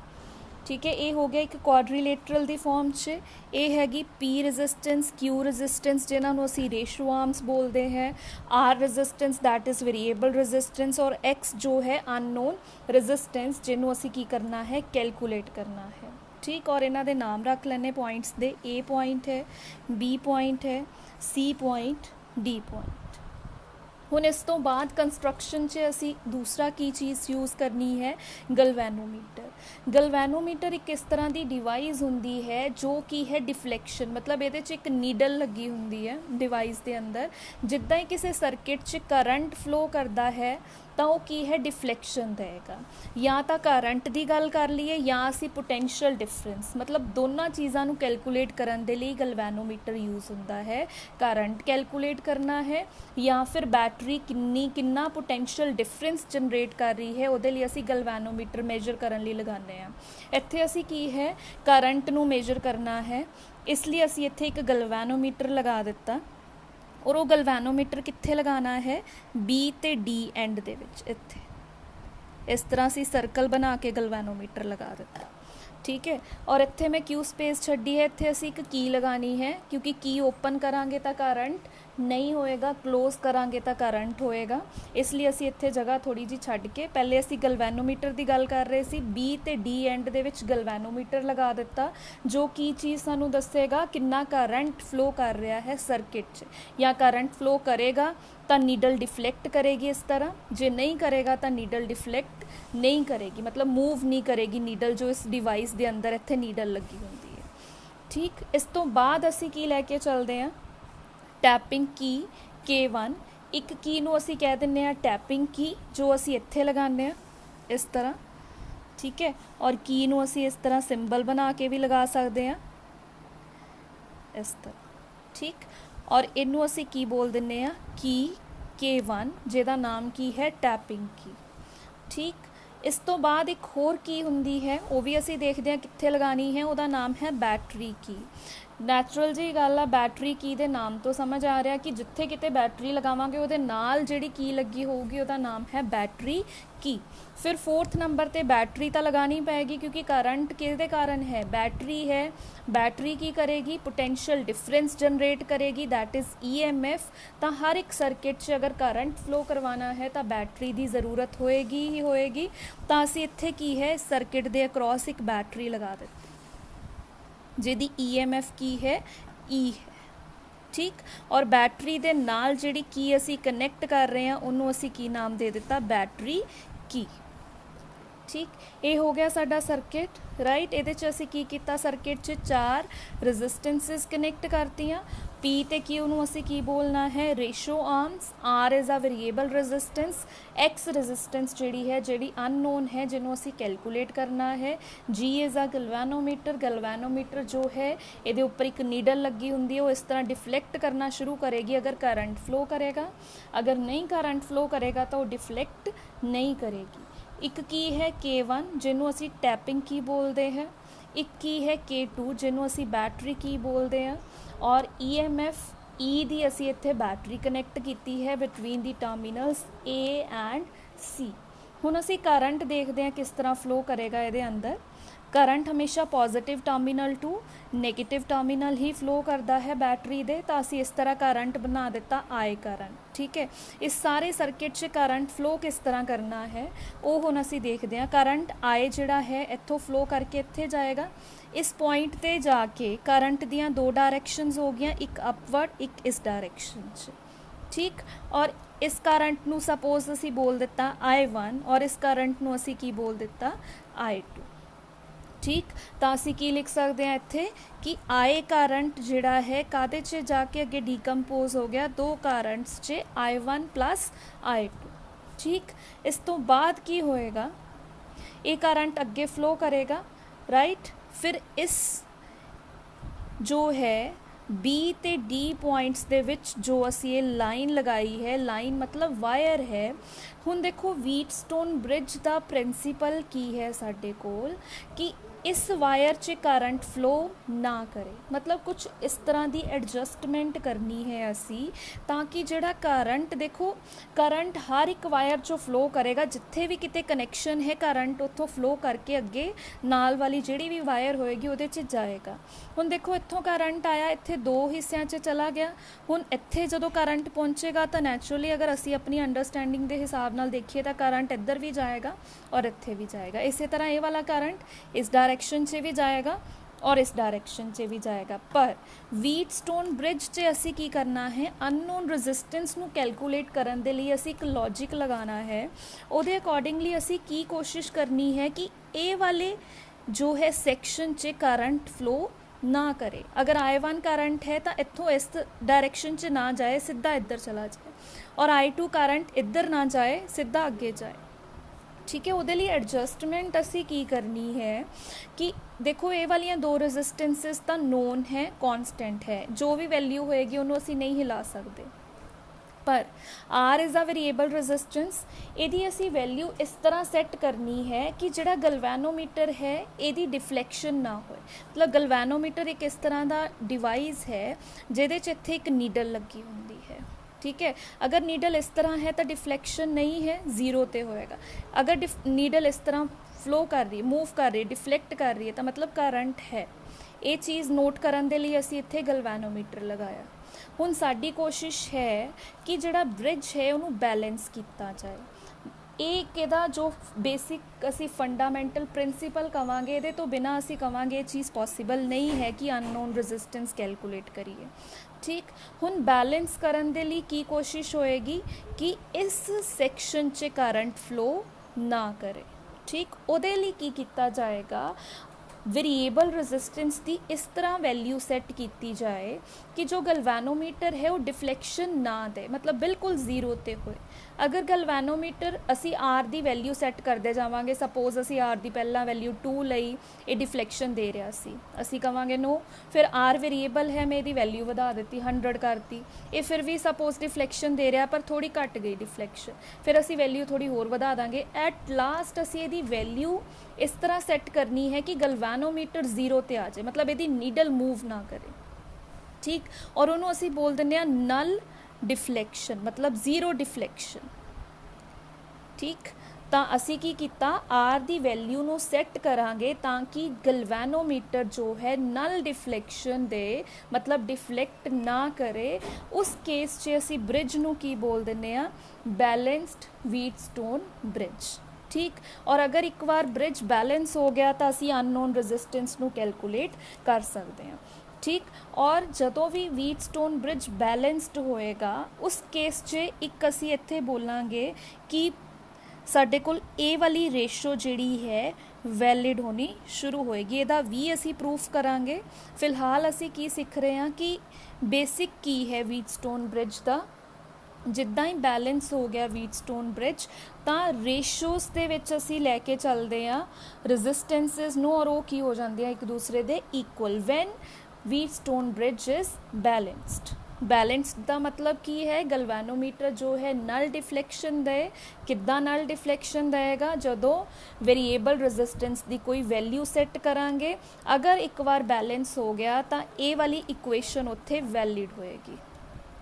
ठीक है। ये हो गया एक क्वाड्रीलेटरल की फॉर्म च। ये हैगी पी रजिस्टेंस, क्यू रजिस्टेंस जिन्होंने असी रेशो आर्म्स बोलते हैं, R resistance that is variable resistance, और एक्स जो है अननोन रजिस्टेंस जिन्हों असी की करना है कैलकुलेट करना है, ठीक। और इन्हां दे नाम रख लेने पॉइंट्स दे, ए पॉइंट है, बी पॉइंट है, सी पॉइंट, डी पॉइंट। हुण इस तो बाद कंस्ट्रक्शन च असी दूसरा की चीज़ यूज़ करनी है गलवैनोमीटर। गलवैनोमीटर एक इस तरह की डिवाइस होंदी है जो कि है डिफ्लैक्शन, मतलब ये एक नीडल लगी होंदी है डिवाइस के अंदर। जिद्दां ही किसी सर्किट च करंट फ्लो करता है तो वो की है डिफ्लैक्शन देगा। या तो करंट की गल कर लीए या असी पोटेंशियल डिफरेंस, मतलब दोनों चीज़ों को कैलकुलेट करने के लिए गलवैनोमीटर यूज़ होता है। करंट कैलकुलेट करना है या फिर बैटरी किन्ना पोटेंशियल डिफरेंस जनरेट कर रही है, वो लिए असी गलवैनोमीटर मेजर करने लिए लगाने हैं। इत्थे असी की है करंट नू मेजर करना है, इसलिए असी इत्थे एक गलवैनोमीटर लगा दिता। और वो गलवैनोमीटर कित्थे लगाना है, बी ते डी एंड दे विच, इत्थे इस तरह से सर्कल बना के गलवैनोमीटर लगा दिता, ठीक है। और इत्थे मैं क्यू स्पेस छड्डी है, इत्थे असी एक की लगानी है क्योंकि की ओपन करांगे तो करंट नहीं होएगा, क्लोज करांगे तो करंट होएगा, इसलिए असी इत्थे जगह थोड़ी जी छड्ड के पहले असी गलवैनोमीटर की गल कर रहे सी, बी ते डी एंड दे विच गलवैनोमीटर लगा दिता जो की चीज़ सानू दसेगा कितना करंट फ्लो कर रहा है सर्किट च। या करंट फ्लो करेगा तो नीडल डिफ्लैक्ट करेगी इस तरह, जे नहीं करेगा तो नीडल डिफ्लैक्ट नहीं करेगी, मतलब मूव नहीं करेगी नीडल जो इस डिवाइस के अंदर इत्थे नीडल लगी होंदी है, ठीक। इस तो बाद असी की लैके चलते हैं टैपिंग की K1। एक की नू असी कह दिंने आ टैपिंग की जो असी इत्थे लगाने आ इस तरह, ठीक है। और की नू असी इस तरह सिंबल बना के भी लगा सकते हैं इस तरह, ठीक। और इनू असी की बोल दिंने आ की K1 जिहदा नाम की है टैपिंग की, ठीक। इस तो बाद एक होर की हुंदी है, वो भी असी देखते हैं कित्थे लगानी है, उहदा नाम है बैटरी की। ਨੈਚੁਰਲ ਜੀ ਗੱਲ ਆ, ਬੈਟਰੀ ਕੀ ਦੇ ਨਾਮ ਤੋਂ ਸਮਝ ਆ ਰਿਹਾ ਕਿ ਜਿੱਥੇ ਕਿਤੇ ਬੈਟਰੀ ਲਗਾਵਾਂਗੇ ਉਹਦੇ ਨਾਲ ਜਿਹੜੀ ਕੀ ਲੱਗੀ ਹੋਊਗੀ ਉਹਦਾ ਨਾਮ ਹੈ ਬੈਟਰੀ ਕੀ। ਫਿਰ 4th ਨੰਬਰ ਤੇ ਬੈਟਰੀ ਤਾਂ ਲਗਾਣੀ ਪਏਗੀ ਕਿਉਂਕਿ ਕਰੰਟ ਕਿਹਦੇ ਕਾਰਨ ਹੈ, ਬੈਟਰੀ ਹੈ। ਬੈਟਰੀ ਕੀ ਕਰੇਗੀ, पोटेंशियल डिफरेंस जनरेट करेगी, दैट इज़ EMF। ਤਾਂ ਹਰ ਇੱਕ ਸਰਕਿਟ 'ਚ ਅਗਰ ਕਰੰਟ ਫਲੋ ਕਰਵਾਉਣਾ ਹੈ ਤਾਂ ਬੈਟਰੀ ਦੀ ਜ਼ਰੂਰਤ ਹੋਏਗੀ ਹੀ ਹੋਏਗੀ। ਤਾਂ ਅਸੀਂ ਇੱਥੇ ਕੀ ਹੈ, ਸਰਕਿਟ ਦੇ ਅਕ੍ਰੋਸ ਇੱਕ ਬੈਟਰੀ ਲਗਾ ਦਿੱਤੀ ਜਿਹਦੀ EMF ਕੀ ਹੈ, E ਹੈ, ਠੀਕ। ਔਰ ਬੈਟਰੀ ਦੇ ਨਾਲ ਜਿਹੜੀ ਕੀ ਅਸੀਂ ਕਨੈਕਟ ਕਰ ਰਹੇ ਹਾਂ ਉਹਨੂੰ ਅਸੀਂ ਕੀ ਨਾਮ ਦੇ ਦਿੱਤਾ, ਬੈਟਰੀ ਕੀ, ਠੀਕ। ਇਹ ਹੋ ਗਿਆ ਸਾਡਾ ਸਰਕਿਟ, ਰਾਈਟ। ਇਹਦੇ 'ਚ ਅਸੀਂ ਕੀ ਕੀਤਾ, ਸਰਕਿਟ 'ਚ 4 ਰੈਜ਼ਿਸਟੈਂਸਿਸ ਕਨੈਕਟ ਕਰਤੀਆਂ। P ਤੇ Q ਨੂੰ ਅਸੀਂ ਕੀ ਬੋਲਣਾ ਹੈ, ratio arms. R is a variable resistance. X resistance ਜਿਹੜੀ ਹੈ, ਜਿਹੜੀ ਅਨਨੋਨ ਹੈ, ਜਿਹਨੂੰ ਅਸੀਂ ਕੈਲਕੂਲੇਟ ਕਰਨਾ ਹੈ। G is a galvanometer. Galvanometer ਜੋ ਹੈ ਇਹਦੇ ਉੱਪਰ ਇੱਕ ਨੀਡਲ ਲੱਗੀ ਹੁੰਦੀ ਹੈ, ਉਹ ਇਸ ਤਰ੍ਹਾਂ ਡਿਫਲੈਕਟ ਕਰਨਾ ਸ਼ੁਰੂ ਕਰੇਗੀ ਅਗਰ ਕਰੰਟ ਫਲੋ ਕਰੇਗਾ। ਅਗਰ ਨਹੀਂ ਕਰੰਟ ਫਲੋ ਕਰੇਗਾ ਤਾਂ ਉਹ ਡਿਫਲੈਕਟ ਨਹੀਂ ਕਰੇਗੀ। ਇੱਕ ਕੀ ਹੈ K1 ਜਿਹਨੂੰ ਅਸੀਂ ਟੈਪਿੰਗ ਕੀ ਬੋਲਦੇ ਹੈ। ਇੱਕ ਕੀ ਹੈ K2 ਜਿਹਨੂੰ ਅਸੀਂ ਬੈਟਰੀ ਕੀ ਬੋਲਦੇ ਹਾਂ। ਔਰ EMF E ਦੀ ਅਸੀਂ ਇੱਥੇ ਬੈਟਰੀ ਕਨੈਕਟ ਕੀਤੀ ਹੈ between the ਟਰਮੀਨਲਸ A and C। ਹੁਣ ਅਸੀਂ ਕਰੰਟ ਦੇਖਦੇ ਹਾਂ ਕਿਸ ਤਰ੍ਹਾਂ ਫਲੋ ਕਰੇਗਾ ਇਹਦੇ ਅੰਦਰ। ਕਰੰਟ ਹਮੇਸ਼ਾ positive terminal to negative terminal ਹੀ ਫਲੋ ਕਰਦਾ ਹੈ ਬੈਟਰੀ ਦੇ। ਤਾਂ ਅਸੀਂ ਇਸ ਤਰ੍ਹਾਂ ਕਰੰਟ ਬਣਾ ਦਿੱਤਾ I ਕਰੰਟ, ਠੀਕ ਹੈ। ਇਸ ਸਾਰੇ ਸਰਕਿਟ 'ਚ ਕਰੰਟ ਫਲੋ ਕਿਸ ਤਰ੍ਹਾਂ ਕਰਨਾ ਹੈ ਉਹ ਹੁਣ ਅਸੀਂ ਦੇਖਦੇ ਹਾਂ। ਕਰੰਟ I ਜਿਹੜਾ ਹੈ ਇੱਥੋਂ ਫਲੋ ਕਰਕੇ ਇੱਥੇ ਜਾਏਗਾ। ਇਸ ਪੁਆਇੰਟ 'ਤੇ ਜਾ ਕੇ ਕਰੰਟ ਦੀਆਂ 2 ਡਾਇਰੈਕਸ਼ਨਸ ਹੋ ਗਈਆਂ, ਇੱਕ ਅਪਵਰਡ ਇੱਕ ਇਸ ਡਾਇਰੈਕਸ਼ਨ 'ਚ, ਠੀਕ। ਔਰ ਇਸ ਕਰੰਟ ਨੂੰ ਸਪੋਜ਼ ਅਸੀਂ ਬੋਲ ਦਿੱਤਾ I1 ਔਰ ਇਸ ਕਰੰਟ ਨੂੰ ਅਸੀਂ ਕੀ ਬੋਲ ਦਿੱਤਾ, I2, ਠੀਕ। ਤਾਂ ਅਸੀਂ ਕੀ ਲਿਖ ਸਕਦੇ ਹਾਂ ਇੱਥੇ ਕਿ I ਕਰੰਟ ਜਿਹੜਾ ਹੈ ਕਾਹਦੇ 'ਚ ਜਾ ਕੇ ਅੱਗੇ ਡੀਕੰਪੋਜ਼ ਹੋ ਗਿਆ, 2 ਕਰੰਟਸ 'ਚ I1 ਪਲੱਸ I2, ਠੀਕ। ਇਸ ਤੋਂ ਬਾਅਦ ਕੀ ਹੋਏਗਾ, ਇਹ ਕਰੰਟ ਅੱਗੇ ਫਲੋ ਕਰੇਗਾ, ਰਾਈਟ। ਫਿਰ ਇਸ ਜੋ ਹੈ B ਤੇ D ਪੁਆਇੰਟਸ ਦੇ ਵਿੱਚ ਜੋ ਅਸੀਂ ਇਹ ਲਾਈਨ ਲਗਾਈ ਹੈ, ਲਾਈਨ ਮਤਲਬ ਵਾਇਰ ਹੈ। ਹੁਣ ਦੇਖੋ ਵੀਟਸਟੋਨ ਬ੍ਰਿਜ ਦਾ ਪ੍ਰਿੰਸੀਪਲ ਕੀ ਹੈ ਸਾਡੇ ਕੋਲ ਕਿ ਇਸ ਵਾਇਰ 'ਚ ਕਰੰਟ ਫਲੋ ਨਾ ਕਰੇ, ਮਤਲਬ ਕੁਛ ਇਸ ਤਰ੍ਹਾਂ ਦੀ ਐਡਜਸਟਮੈਂਟ ਕਰਨੀ ਹੈ ਅਸੀਂ ਤਾਂ ਕਿ ਜਿਹੜਾ ਕਰੰਟ, ਦੇਖੋ ਕਰੰਟ ਹਰ ਇੱਕ ਵਾਇਰ 'ਚੋਂ ਫਲੋ ਕਰੇਗਾ, ਜਿੱਥੇ ਵੀ ਕਿਤੇ ਕਨੈਕਸ਼ਨ ਹੈ ਕਰੰਟ ਉੱਥੋਂ ਫਲੋ ਕਰਕੇ ਅੱਗੇ ਨਾਲ ਵਾਲੀ ਜਿਹੜੀ ਵੀ ਵਾਇਰ ਹੋਏਗੀ ਉਹਦੇ 'ਚ ਜਾਏਗਾ। ਹੁਣ ਦੇਖੋ ਇੱਥੋਂ ਕਰੰਟ ਆਇਆ, ਇੱਥੇ 2 ਹਿੱਸਿਆਂ 'ਚ ਚਲਾ ਗਿਆ। ਹੁਣ ਇੱਥੇ ਜਦੋਂ ਕਰੰਟ ਪਹੁੰਚੇਗਾ ਤਾਂ ਨੈਚੁਰਲੀ ਅਗਰ ਅਸੀਂ ਆਪਣੀ ਅੰਡਰਸਟੈਂਡਿੰਗ ਦੇ ਹਿਸਾਬ ਨਾਲ ਦੇਖੀਏ ਤਾਂ ਕਰੰਟ ਇੱਧਰ ਵੀ ਜਾਏਗਾ ਔਰ ਇੱਥੇ ਵੀ ਜਾਏਗਾ। ਇਸੇ ਤਰ੍ਹਾਂ ਇਹ ਵਾਲਾ ਕਰੰਟ ਇਸ डायरेक्शन से भी जाएगा और इस डायरेक्शन से भी जाएगा। पर व्हीटस्टोन ब्रिज 'ਚ ਅਸੀਂ ਕੀ ਕਰਨਾ ਹੈ, ਅਨਨੋਨ ਰੈਜ਼ਿਸਟੈਂਸ ਨੂੰ ਕੈਲਕੂਲੇਟ ਕਰਨ ਦੇ ਲਈ ਅਸੀਂ ਇੱਕ ਲੌਜਿਕ ਲਗਾਉਣਾ ਹੈ। ਉਹਦੇ ਅਕੋਰਡਿੰਗਲੀ ਅਸੀਂ ਕੀ ਕੋਸ਼ਿਸ਼ ਕਰਨੀ ਹੈ ਕਿ ਇਹ ਵਾਲੇ ਜੋ ਹੈ ਸੈਕਸ਼ਨ 'ਚ ਕਰੰਟ ਫਲੋ ਨਾ करे। अगर I1 करंट है तो इत्थों इस डायरेक्शन 'ਚ ना जाए, सीधा इधर चला जाए, और I2 करंट इधर ना जाए, सीधा अगे जाए, ठीक है। ਉਹਦੇ ਲਈ ਐਡਜਸਟਮੈਂਟ ਅਸੀਂ ਕੀ ਕਰਨੀ ਹੈ ਕਿ ਦੇਖੋ ਇਹ ਵਾਲੀਆਂ 2 ਰੈਜ਼ਿਸਟੈਂਸਿਸ ਤਾਂ ਨੋਨ ਹੈ, ਕੌਨਸਟੈਂਟ ਹੈ, ਜੋ ਵੀ ਵੈਲਿਊ ਹੋਏਗੀ ਉਹਨੂੰ ਅਸੀਂ ਨਹੀਂ ਹਿਲਾ ਸਕਦੇ। पर R is a variable resistance, ਇਹਦੀ ਅਸੀਂ ਵੈਲਿਊ ਇਸ ਤਰ੍ਹਾਂ ਸੈੱਟ ਕਰਨੀ ਹੈ ਕਿ ਜਿਹੜਾ ਗਲਵੈਨੋਮੀਟਰ ਹੈ ਇਹਦੀ ਡਿਫਲੈਕਸ਼ਨ ਨਾ ਹੋਏ। ਮਤਲਬ ਗਲਵੈਨੋਮੀਟਰ ਇੱਕ ਇਸ ਤਰ੍ਹਾਂ ਦਾ ਡਿਵਾਈਸ ਹੈ ਜਿਹਦੇ 'ਚ ਇੱਥੇ ਇੱਕ ਨੀਡਲ ਲੱਗੀ ਹੁੰਦੀ ਹੈ, ठीक है। अगर नीडल इस तरह है तो डिफ्लैक्शन नहीं है, 0 ते होएगा। अगर नीडल इस तरह फ्लो कर रही है, मूव कर रही है, डिफ्लैक्ट कर रही है तो मतलब करंट है। ये चीज़ नोट करन दे लई असीं इत्थे गलवैनोमीटर लगाया। हुण साडी कोशिश है कि जिहड़ा ब्रिज है उहनूं बैलेंस किया जाए। एक ਇਹਦਾ जो बेसिक ਅਸੀਂ फंडामेंटल प्रिंसीपल कवांगे, ਇਹਦੇ ਤੋਂ बिना ਅਸੀਂ कवांगे ਇਹ चीज़ पॉसिबल नहीं है कि अननोन रेजिस्टेंस कैलकुलेट करिए, ठीक। हुण बैलेंस करन दे लई की कोशिश होएगी कि इस सैक्शन 'ਚ करंट फ्लो ना करे, ठीक। ਉਹਦੇ ਲਈ ਕੀ ਕੀਤਾ ਜਾਏਗਾ, वेरीएबल रेजिस्टेंस की इस तरह वैल्यू सैट की जाए कि जो गलवैनोमीटर है वो डिफ्लैक्शन ना दे, मतलब बिल्कुल 0 ते होए। अगर गलवैनोमीटर असी R की वैल्यू सैट करते जावांगे, सपोज असी R की पहला वैल्यू 2 लई, ये डिफ्लैक्शन दे रहा सी, असी कहांगे नो। फिर R वेरीएबल है, मैं इसकी वैल्यू वधा दी 100 करती, ये फिर भी सपोज डिफ्लैक्शन दे रहा पर थोड़ी घट गई डिफ्लैक्शन, फिर असी वैल्यू थोड़ी होर वधा देंगे। एट लास्ट असी इसकी वैल्यू इस तरह सैट करनी है कि गलवैनोमीटर 0 ते आ जाए, मतलब यदि नीडल मूव ना करे, ठीक। और उन्होंने असी बोल दें नल डिफ्लैक्शन, मतलब जीरो डिफ्लैक्शन। ठीक, ਤਾਂ ਅਸੀਂ ਕੀ ਕੀਤਾ, ਆਰ ਦੀ ਵੈਲਿਊ ਨੂੰ ਸੈੱਟ ਕਰਾਂਗੇ ਤਾਂ ਕਿ ਗਲਵੈਨੋਮੀਟਰ ਜੋ ਹੈ ਨਲ ਡਿਫਲੈਕਸ਼ਨ ਦੇ ਮਤਲਬ ਡਿਫਲੈਕਟ ਨਾ ਕਰੇ। ਉਸ ਕੇਸ 'ਚ ਅਸੀਂ ਬ੍ਰਿਜ ਨੂੰ ਕੀ ਬੋਲ ਦਿੰਦੇ ਆ, ਬੈਲੈਂਸਡ ਵੀਟਸਟੋਨ ਬ੍ਰਿਜ। ਠੀਕ, ਔਰ ਅਗਰ ਇੱਕ ਵਾਰ ਬ੍ਰਿਜ ਬੈਲੈਂਸ ਹੋ ਗਿਆ ਤਾਂ ਅਸੀਂ ਅਨਨੋਨ ਰੈਜ਼ਿਸਟੈਂਸ ਨੂੰ ਕੈਲਕੂਲੇਟ ਕਰ ਸਕਦੇ ਹਾਂ। ठीक, और जदों भी व्हीटस्टोन ब्रिज बैलेंस्ड होएगा उस केस 'ਚ एक असी इत्थे बोलांगे कि साडे कोल ए वाली रेशो जिहड़ी है वैलिड होनी शुरू होएगी। इहदा भी असी प्रूफ करांगे। फिलहाल असी की सीख रहे हैं कि बेसिक की है व्हीटस्टोन ब्रिज का। जिद्दां ही बैलेंस हो गया व्हीटस्टोन ब्रिज तो रेशोज़ दे विच असी लैके चलते हैं रजिस्टेंसिस नूं, और वो की हो जाती है एक दूसरे दे equal when Wheatstone bridge is balanced. Balanced का मतलब की है, गलवैनोमीटर जो है नल डिफ्लैक्शन दे। किद्दां नल डिफ्लैक्शन देगा, जदों वेरीएबल रजिस्टेंस की कोई वैल्यू सैट करांगे। अगर एक बार बैलेंस हो गया तो ये वाली इक्वेशन उत्थे वैलिड होएगी।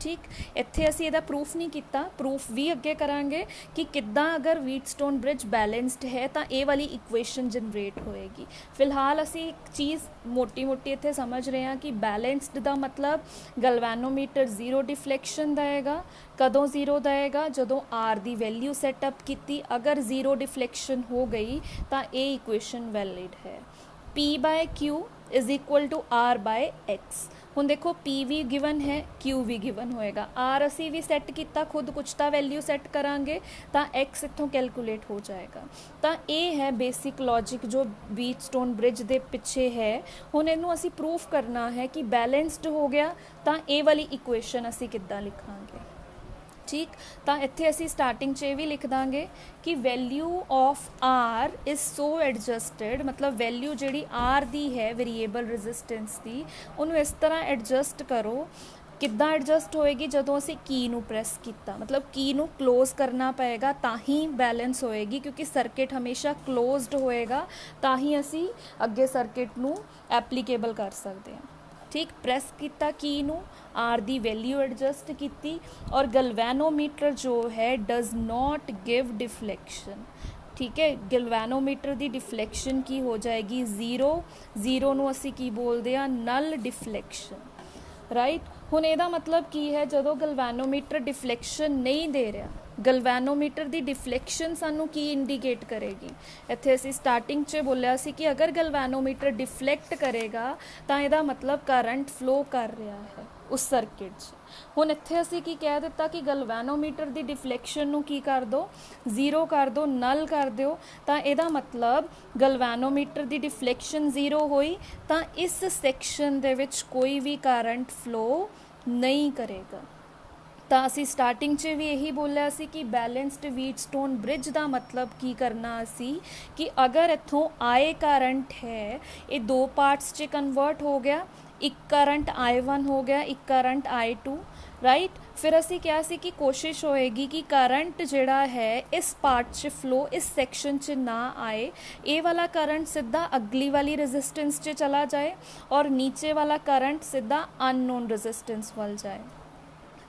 ठीक, इत्थे असी इहदा प्रूफ नहीं किया, प्रूफ भी अगे करांगे कि किद्दां अगर व्हीटस्टोन ब्रिज बैलेंस्ड है तो ये वाली इक्वेशन जनरेट होएगी। फिलहाल असी एक चीज़ मोटी मोटी इत्थे समझ रहे हैं कि बैलेंस्ड का मतलब गलवैनोमीटर जीरो डिफ्लैक्शन देगा। कदों जीरो देगा, जदों आर की वैल्यू सैटअप की। अगर जीरो डिफ्लैक्शन हो गई तो ये इक्वेशन वैलिड है। P by Q is equal to R by X. हुण देखो P भी गिवन है, Q भी गिवन होएगा, R असी भी सैट किया खुद, कुछ तो वैल्यू सैट करांगे तो X इत्थों कैलकुलेट हो जाएगा। तो ये है बेसिक लॉजिक जो व्हीटस्टोन ब्रिज के पिछे है। हुण इनू असी प्रूफ करना है कि बैलेंस्ड हो गया तो ये वाली इक्वेशन असी किद्दां लिखांगे। ठीक, तो इत्थे असी स्टार्टिंग 'च भी लिख देंगे कि value of R is so adjusted, मतलब वैल्यू जिहड़ी आर दी है वेरीएबल रजिस्टेंस की, उन्होंने इस तरह एडजस्ट करो। किद्दां एडजस्ट होएगी, जदों असी की नू प्रेस किया, मतलब की नू क्लोज करना पएगा तो ही बैलेंस होएगी, क्योंकि सर्किट हमेशा क्लोज्ड होएगा तो ही असी अगे सर्किट नू एप्लीकेबल कर सकते हैं। ठीक, प्रेस किया की नू, आर दी वैल्यू एडजस्ट की, और गलवैनोमीटर जो है डज नॉट गिव डिफ्लैक्शन। ठीक है, गलवैनोमीटर की डिफ्लैक्शन की हो जाएगी जीरो। जीरो नू असी की बोलते हैं, नल डिफ्लैक्शन। राइट, हुण इहदा मतलब की है, जदों गलवैनोमीटर डिफ्लैक्शन नहीं दे रहा, गलवैनोमीटर की डिफ्लैक्शन सानू की इंडीकेट करेगी। इत्थे असी स्टार्टिंग 'च बोलिया सी कि अगर गलवैनोमीटर डिफ्लैक्ट करेगा तो इहदा मतलब करंट फ्लो कर रहा है उस सर्किट 'च। हुण इत्थे असी की कह दिता कि गलवैनोमीटर की डिफ्लैक्शन नू की कर दो, जीरो कर दो, नल कर दो, तो इहदा मतलब गलवैनोमीटर की डिफ्लैक्शन जीरो हुई तो इस सैक्शन दे विच कोई भी करंट फ्लो नहीं करेगा। तो असी स्टार्टिंग 'च भी यही बोलिया सी कि बैलेंस्ड व्हीटस्टोन ब्रिज का मतलब की करना असी कि अगर इत्थों आए करंट है, ये दो पार्ट्स 'च कन्वर्ट हो गया, एक करंट I1 हो गया, एक करंट I2। राइट, फिर असी क्या सी कि कोशिश होएगी कि करंट जिहड़ा है इस पार्ट 'च फ्लो इस सैक्शन 'च ना आए, ये वाला करंट सीधा अगली वाली रजिस्टेंस 'च चला जाए और नीचे वाला करंट सीधा अननोन रजिस्टेंस वाल जाए।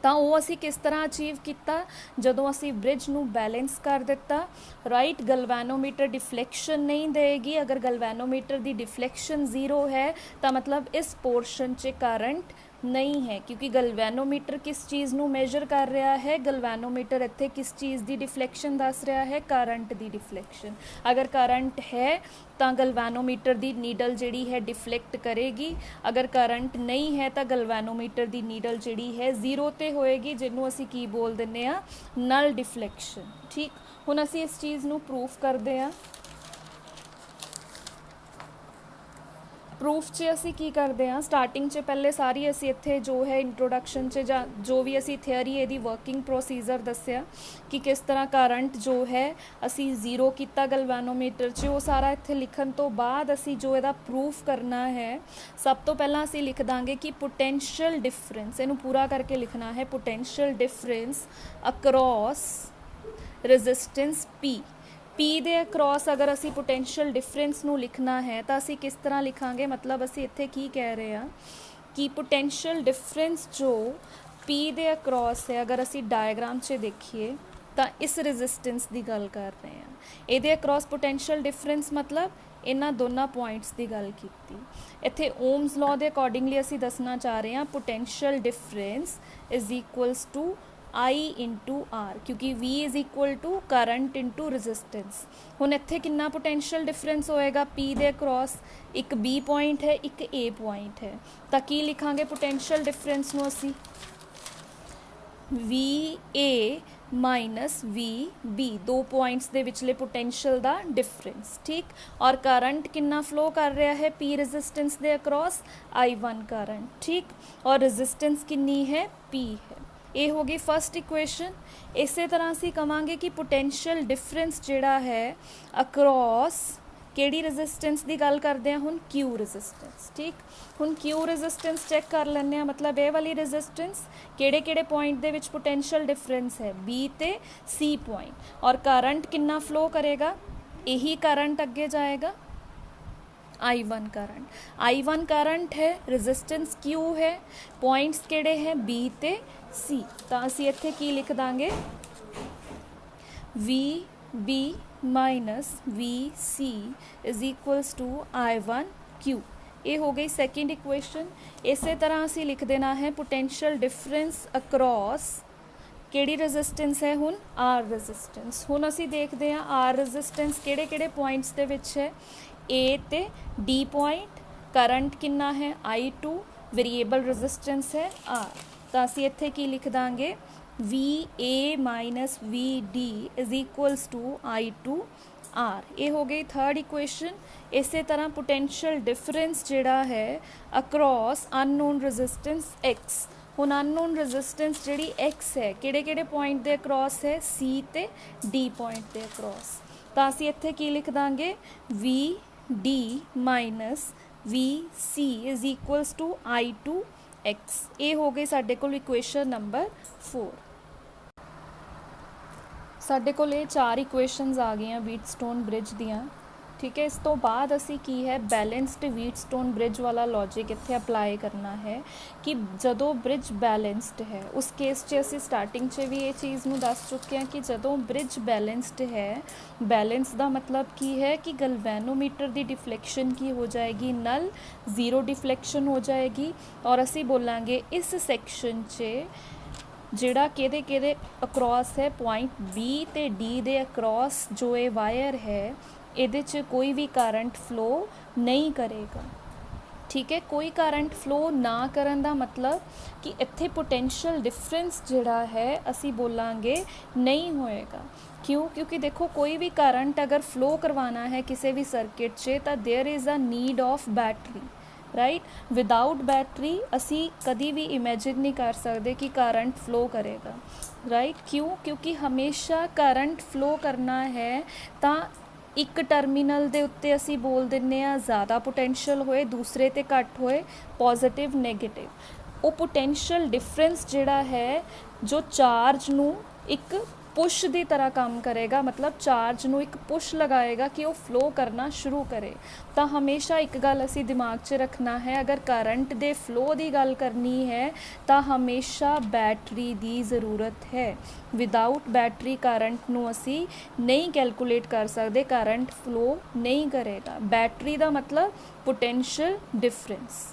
तो वो असी किस तरह अचीव किया, जदों असी ब्रिज नू बैलेंस कर दिता। राइट, गलवैनोमीटर डिफ्लैक्शन नहीं देगी। अगर गलवैनोमीटर की डिफ्लैक्शन जीरो है तो मतलब इस पोर्शन 'च करंट नहीं है, क्योंकि गलवैनोमीटर किस चीज़ नू मेजर कर रहा है, गलवैनोमीटर इत्थे किस चीज़ की डिफ्लैक्शन दस रहा है, करंट की डिफ्लैक्शन। अगर करंट है तो गलवैनोमीटर की नीडल जिहड़ी है डिफ्लैक्ट करेगी, अगर करंट नहीं है तो गलवैनोमीटर की नीडल जिहड़ी है जीरो ते होएगी, जिन्हों असी की बोल दिंदे आ नल डिफ्लैक्शन। ठीक, हुण असी इस चीज़ नू प्रूफ करते हैं। प्रूफ 'च असी की करते हैं, स्टार्टिंग 'च पहले सारी असी इत्थे जो है इंट्रोडक्शन 'च जा जो भी असी थियरी इहदी वर्किंग प्रोसीजर दस्सिया कि किस तरह करंट जो है असी जीरो किया गलवैनोमीटर 'च, वो सारा इत्थे लिखण तो बाद असी जो इहदा प्रूफ करना है, सब तो पहला असी लिख दांगे कि पोटेंशियल डिफरेंस, इनू पूरा करके लिखना है, potential difference across resistance P दे अक्रॉस अगर असी पोटेंशियल डिफरेंस नू लिखना है तो असी किस तरह लिखांगे, मतलब असी इत्थे की कह रहे हैं कि पोटेंशियल डिफरेंस जो P ਦੇ ਅਕਰੋਸ है, अगर ਅਸੀਂ डायग्राम 'ਚ देखिए ਤਾਂ इस रेजिस्टेंस की गल कर रहे हैं। ਇਹਦੇ ਅਕਰੋਸ पोटेंशियल डिफरेंस मतलब ਇਹਨਾਂ ਦੋਨਾਂ ਪੁਆਇੰਟਸ ਦੀ ਗੱਲ ਕੀਤੀ। ਇੱਥੇ ਓਮਸ ਲਾਅ ਦੇ ਅਕੋਰਡਿੰਗਲੀ ਅਸੀਂ ਦੱਸਣਾ ਚਾਹ ਰਹੇ ਹਾਂ potential difference is equals to I into R, क्योंकि V is equal to current into resistance. हुण इत्थे कितना पोटेंशियल डिफरेंस होएगा P दे अक्रॉस, एक B पॉइंट है एक A पॉइंट है, तो की लिखांगे पोटेंशियल डिफरेंस नूं असी VA माइनस VB, दो पॉइंट्स दे विचले पोटेंशियल दा डिफरेंस, ठीक। और करंट कितना फ्लो कर रहा है P रजिस्टेंस दे अक्रॉस, I1 करंट, ठीक। और रजिस्टेंस कितनी है P है। ये हो गई फर्स्ट इक्वेशन। इस तरह असी कहांगे कि पोटेंशियल डिफरेंस जिहड़ा है अक्रॉस केड़ी रजिस्टेंस की गल करते हैं हुण, क्यू रजिस्टेंस, ठीक। हुण क्यू रजिस्टेंस चैक कर लैंदे आ, मतलब ये वाली रजिस्टेंस केड़े केड़े पॉइंट दे विच पोटेंशियल डिफरेंस है B ते C पॉइंट, और करंट कितना फ्लो करेगा, यही करंट अगे जाएगा I1 करंट। I1 करंट है, रजिस्टेंस Q है, पॉइंट्स केड़े हैं B ते C, तो असी इत्थे की लिख दांगे VB minus VC is equals to I1 Q। ये हो गई सेकेंड इक्वेशन। इस तरह असी लिख देना है पोटेंशियल डिफरेंस अक्रॉस केड़ी रजिस्टेंस है हुण, R रजिस्टेंस। हुण असी देखते हैं R रजिस्टेंस केड़े केड़े पॉइंट्स दे विच है, A ते D पॉइंट, करंट कितना है I2, वेरिएबल रजिस्टेंस है R, तो असी इत्थे की लिख दांगे VA minus VD is equals to I2 R। ये हो गई थर्ड इक्वेशन। इस तरह पोटेंशियल डिफरेंस जिहड़ा है अक्रॉस अननोन रजिस्टेंस X। हुण अननोन रजिस्टेंस जिहड़ी X है किहड़े किहड़े पॉइंट दे अक्रॉस है, C ते D पॉइंट दे अक्रॉस, तो असी इत्थे की लिख दांगे VD minus VC is equals to I2 X। ये हो गई साडे कोल इक्वेशन नंबर 4। साडे कोल ये 4 इक्वेशनस आ गई व्हीटस्टोन ब्रिज दियाँ, ठीक है। इस तो बाद असी की है बैलेंसड व्हीटस्टोन ब्रिज वाला लॉजिक इत्थे अप्लाई करना है कि जदों ब्रिज बैलेंसड है, उस केस 'च असी स्टार्टिंग 'च भी ये चीज़ नूं दस चुके हैं कि जदों ब्रिज बैलेंसड है, बैलेंस का मतलब की है कि गलवैनोमीटर की डिफ्लैक्शन की हो जाएगी नल, जीरो डिफ्लैक्शन हो जाएगी। और असी बोलांगे इस सैक्शन 'च जिहड़ा किहदे किहदे अक्रॉस है पॉइंट B ते D दे अक्रॉस जो ये वायर है, ਇਹਦੇ 'ਚ कोई भी करंट फ्लो नहीं करेगा, ठीक है। कोई करंट फ्लो ना करन दा मतलब कि इत्थे पोटेंशियल डिफरेंस जिहड़ा है असी बोलांगे नहीं होएगा। क्यों? क्योंकि देखो कोई भी करंट अगर फ्लो करवाना है किसी भी सर्किट 'च तो there is a need of battery, right. Without battery असी कभी भी इमेजिन नहीं कर सकते कि करंट फ्लो करेगा, राइट। क्यों? क्योंकि हमेशा करंट फ्लो करना है तो एक टर्मिनल दे उत्ते असी बोल दिंने आ ज़्यादा पोटेंशियल होए, दूसरे ते घट होए, पॉजिटिव नैगेटिव। वो पोटेंशियल डिफरेंस जिहड़ा है जो चार्ज नू एक पुश की तरह काम करेगा, मतलब चार्ज नू एक पुश लगाएगा कि वो फ्लो करना शुरू करे। तो हमेशा एक गल असी दिमाग 'च रखना है, अगर करंट दे फ्लो की गल करनी है तो हमेशा बैटरी की ज़रूरत है। विदाउट बैटरी करंट नू असी नहीं कैलकुलेट कर सकते, करंट फ्लो नहीं करेगा। बैटरी का मतलब पोटेंशियल डिफरेंस,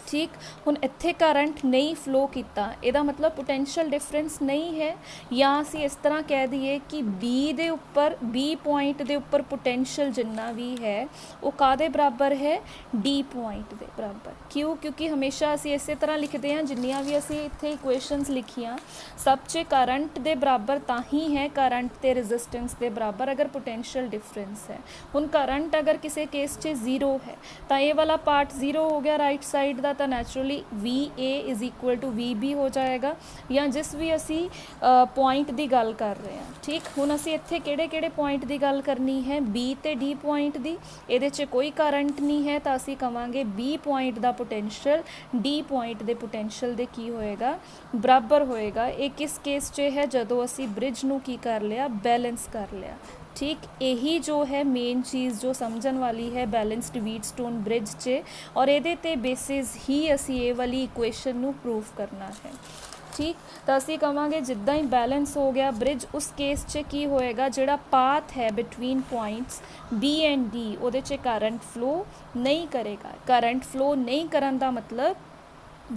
ठीक। हुण इत्थे करंट नहीं फ्लो किया, ਇਹਦਾ मतलब पोटेंशियल डिफरेंस नहीं है। या असी इस तरह कह दईए कि B पॉइंट के उपर पोटेंशियल जिन्ना भी है वो कादे बराबर है, D पॉइंट के बराबर। क्यों? क्योंकि हमेशा असी इस तरह लिखते हैं, जिन्नियां भी असी इत्थे इक्वेशनस लिखियां सब 'च करंट के बराबर तां ही है, करंट ते रजिस्टेंस के बराबर अगर पोटेंशियल डिफरेंस है। हुण करंट अगर किसी केस 'च 0 है तो ये वाला पार्ट 0 हो गया राइट साइड का, तो naturally VA is equal to VB हो जाएगा, या जिस भी असी पॉइंट की गल कर रहे हैं, ठीक। हुण असी इत्थे किहड़े किहड़े पॉइंट की गल करनी है, B ते D पॉइंट की। इहदे 'च कोई करंट नहीं है तो असी कहांगे B पॉइंट का पोटेंशियल D पॉइंट के पोटेंशियल दे की होएगा, बराबर होएगा। ये किस केस 'च है, जदों असी ब्रिज नूं की कर लिया, बैलेंस कर लिया, ठीक, यही जो है मेन चीज़ जो समझण वाली है बैलेंस्ड व्हीटस्टोन ब्रिज 'ਚ और ਇਹਦੇ ਤੇ बेसिस ही ਅਸੀਂ ਇਹ वाली इक्वेशन ਨੂੰ प्रूव करना है। ठीक, तो ਅਸੀਂ ਕਵਾਂਗੇ ਜਿੱਦਾਂ ਹੀ बैलेंस हो गया ब्रिज उस केस 'ਚ ਕੀ ਹੋਏਗਾ, ਜਿਹੜਾ पाथ है between points B and D ਉਹਦੇ 'ਚ करंट फ्लो नहीं करेगा। करंट फ्लो नहीं करन ਦਾ मतलब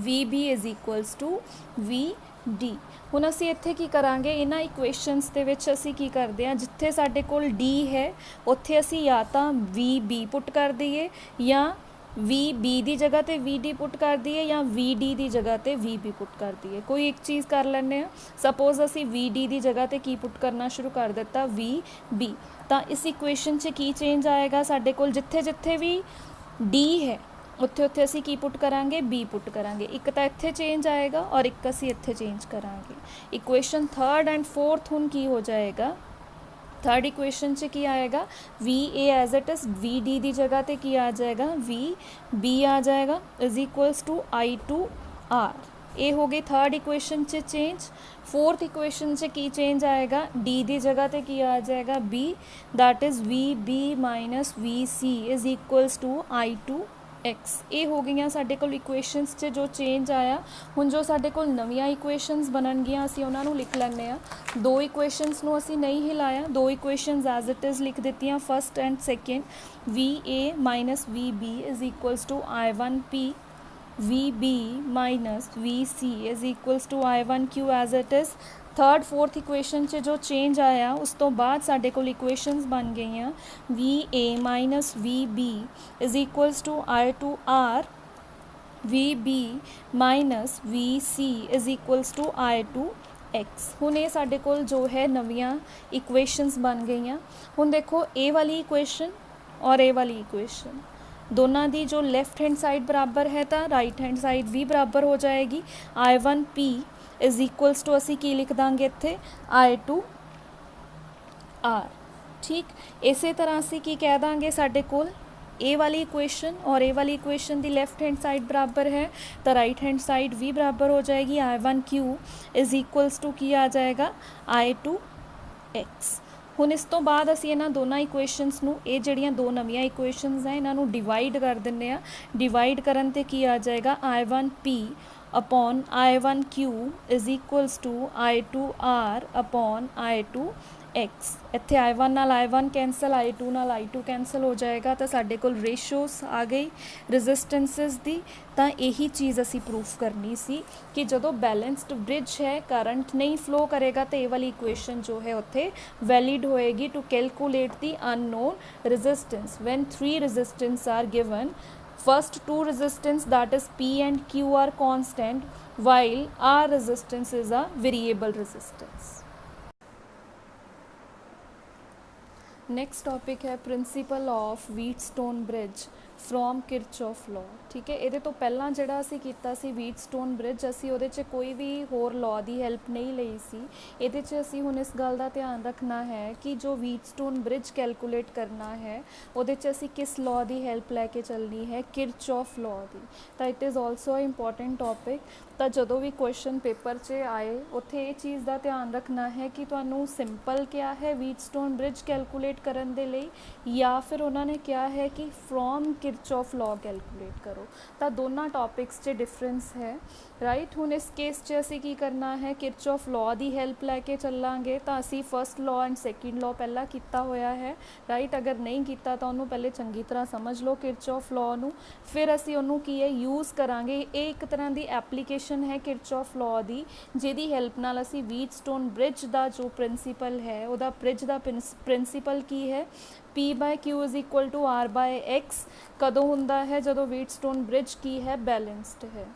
VB is equals to VD। ਹੁਣ ਅਸੀਂ ਇੱਥੇ ਕੀ ਕਰਾਂਗੇ, ਇਹਨਾਂ ਇਕੁਏਸ਼ਨਸ ਦੇ ਵਿੱਚ ਅਸੀਂ ਕੀ ਕਰਦੇ ਹਾਂ, ਜਿੱਥੇ ਸਾਡੇ ਕੋਲ D ਹੈ ਉੱਥੇ ਅਸੀਂ ਜਾਂ ਤਾਂ VB ਪੁੱਟ ਕਰ ਦਈਏ ਜਾਂ VB ਦੀ ਜਗ੍ਹਾ ਤੇ VD ਪੁੱਟ ਕਰ ਦਈਏ ਜਾਂ VD ਦੀ ਜਗ੍ਹਾ ਤੇ VB ਪੁੱਟ ਕਰ ਦਈਏ। ਕੋਈ ਇੱਕ ਚੀਜ਼ ਕਰ ਲੈਂਦੇ ਹਾਂ, ਸਪੋਜ਼ ਅਸੀਂ VD ਦੀ ਜਗ੍ਹਾ ਤੇ ਕੀ ਪੁੱਟ ਕਰਨਾ ਸ਼ੁਰੂ ਕਰ ਦਿੱਤਾ, VB, ਤਾਂ ਇਸ ਇਕੁਏਸ਼ਨ 'ਚ ਕੀ ਚੇਂਜ ਆਏਗਾ, ਸਾਡੇ ਕੋਲ ਜਿੱਥੇ ਜਿੱਥੇ ਵੀ D ਹੈ ਉੱਥੇ ਉੱਥੇ ਅਸੀਂ ਕੀ ਪੁੱਟ ਕਰਾਂਗੇ, B ਪੁੱਟ ਕਰਾਂਗੇ। ਇੱਕ ਤਾਂ ਇੱਥੇ ਚੇਂਜ ਆਏਗਾ ਔਰ ਇੱਕ ਅਸੀਂ ਇੱਥੇ ਚੇਂਜ ਕਰਾਂਗੇ। ਇਕੁਏਸ਼ਨ ਥਰਡ ਐਂਡ ਫੋਰਥ ਹੁਣ ਕੀ ਹੋ ਜਾਏਗਾ, थर्ड इक्वेशन 'ਚ ਕੀ ਆਏਗਾ, VA as it is VD ਦੀ ਜਗ੍ਹਾ ਤੇ ਕੀ ਆ ਜਾਏਗਾ, VB ਆ ਜਾਏਗਾ इज इक्वल्स टू I2R। ਇਹ ਹੋ ਗਈ थर्ड इक्वेशन 'ਚ चेंज। फोर्थ इक्वेशन 'ਚ ਕੀ चेंज आएगा, D ਦੀ ਜਗ੍ਹਾ ਤੇ ਕੀ ਆ ਜਾਏਗਾ, B, that is VB minus VC is equals to I2 X. ये हो गई साडे कोल इक्वेशनस 'ਚ जो चेंज आया। हुण जो साडे कोल नवीं इक्वेशनस बननगियां असीं उन्हां नूं लिख लैंदे आ। दो इक्वेशनस नूं असीं नहीं हिलाया, दो इक्वेशनस एज इट इज़ लिख दित्तियां first and second. VA minus VB is equals to I1P, VB minus VC is equals to I1Q as it is. Third fourth equation 'ਚ जो चेंज आया उस तो बाद साडे कोल इक्वेशनस बन गई VA minus VB is equals to I2R, VB minus VC is equals to I2X। हुण ये साडे कोल जो है नवीं इक्वेशनस बन गई। हुण देखो ए वाली इक्वेशन और ए वाली इक्वेशन दोनों की जो लैफ्ट हैंड साइड बराबर है तो राइट हैंड साइड भी बराबर हो जाएगी। I1P इज़ इक्वल्स टू असी की लिख देंगे इत्थे I2R। ठीक, इस तरह असी की कह देंगे साडे कोल ए वाली इक्वेशन और ए वाली इक्वेशन की लैफ्ट हैंड साइड बराबर है तो राइट हैंड साइड भी बराबर हो जाएगी। I1Q इज़ इक्वल्स टू की आ जाएगा I2X। हुण इस तो बाद असी इन्हां दोनों इक्वेशनस नूं, ये जिहड़ियां दो नवीं इक्वेशनस हैं इन्हां नूं डिवाइड कर दिंदे आ। डिवाइड करन ते की आ जाएगा I1P upon I1Q is equals to I2R upon I2X। इत्थे I1 नाल I1 कैंसल, I2 नाल I2 कैंसल हो जाएगा तो साडे कोल रेशोस आ गई रजिस्टेंसिस दी। तो यही चीज़ असी प्रूफ करनी सी कि जदों बैलेंस्ड ब्रिज है करंट नहीं फ्लो करेगा तो ये वाली इक्वेशन जो है उत्थे वैलिड होएगी to calculate the unknown resistance when 3 resistance are given. First two resistance that is P and Q are constant while R resistance is a variable resistance। Next topic है principle of Wheatstone bridge from Kirchhoff law. ठीक है, ये तो पहला जिहड़ा असी कीता सी Wheatstone bridge असी उहदे च कोई भी होर लॉ की हैल्प नहीं लई सी। इहदे च असी हुण इस गल का ध्यान रखना है कि जो व्हीटस्टोन ब्रिज कैलकुलेट करना है उहदे च असी किस लॉ की हैल्प लैके चलनी है, किरचॉफ लॉ की। तो it is also important topic. तो जदों भी क्वेश्चन पेपर 'ਚ आए उत्थे ये चीज़ का ध्यान रखना है कि तुहानूं सिंपल क्या है व्हीटस्टोन ब्रिज कैलकुलेट करन दे लई या फिर उन्होंने क्या है कि फ्रॉम किरचॉफ लॉ कैलकुलेट करो। तो दोनों टॉपिक्स 'ਚ डिफरेंस है। राइट, हुण इस केस 'ਚ असी की करना है, किरचॉफ लॉ की हैल्प लैके चलांगे। तो असी first law and second law पहला किया होया है। राइट, अगर नहीं किया तो उन्होंने पहले चंगी तरह समझ लो किरचॉफ लॉ नूं, फिर असी उन्होंने की है यूज़ करांगे। ये एक तरह की एप्लीकेशन है किरचॉफ लॉ की जिहदी हैल्प नाल असी व्हीटस्टोन ब्रिज का जो प्रिंसीपल है उहदा ब्रिज का प्रिंसीपल की है P/Q is equal to R/X कदों हुंदा है जदों व्हीटस्टोन ब्रिज की है बैलेंस्ड है।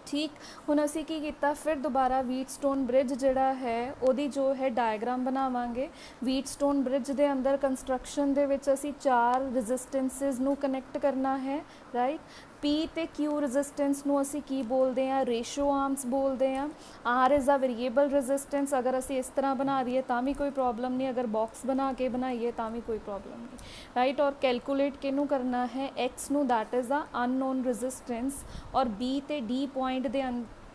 ठीक, हुण असी की कीता फिर दोबारा व्हीटस्टोन ब्रिज जिहड़ा है उहदी जो है डायग्राम बनावांगे। व्हीटस्टोन ब्रिज दे अंदर कंस्ट्रक्शन दे विच असी 4 रजिस्टेंसिस नूं कनैक्ट करना है। राइट, P ते Q रजिस्टेंस नूं असी की बोलते हैं, रेशो आर्म्स बोलते हैं। R is a variable resistance, अगर असी इस तरह बना दीए तां भी कोई प्रॉब्लम नहीं, अगर बॉक्स बना के बनाइए तां भी कोई प्रॉब्लम नहीं। राइट, और कैलकुलेट किनू करना है, X नूं that is a unknown resistance और B ते D पॉइंट दे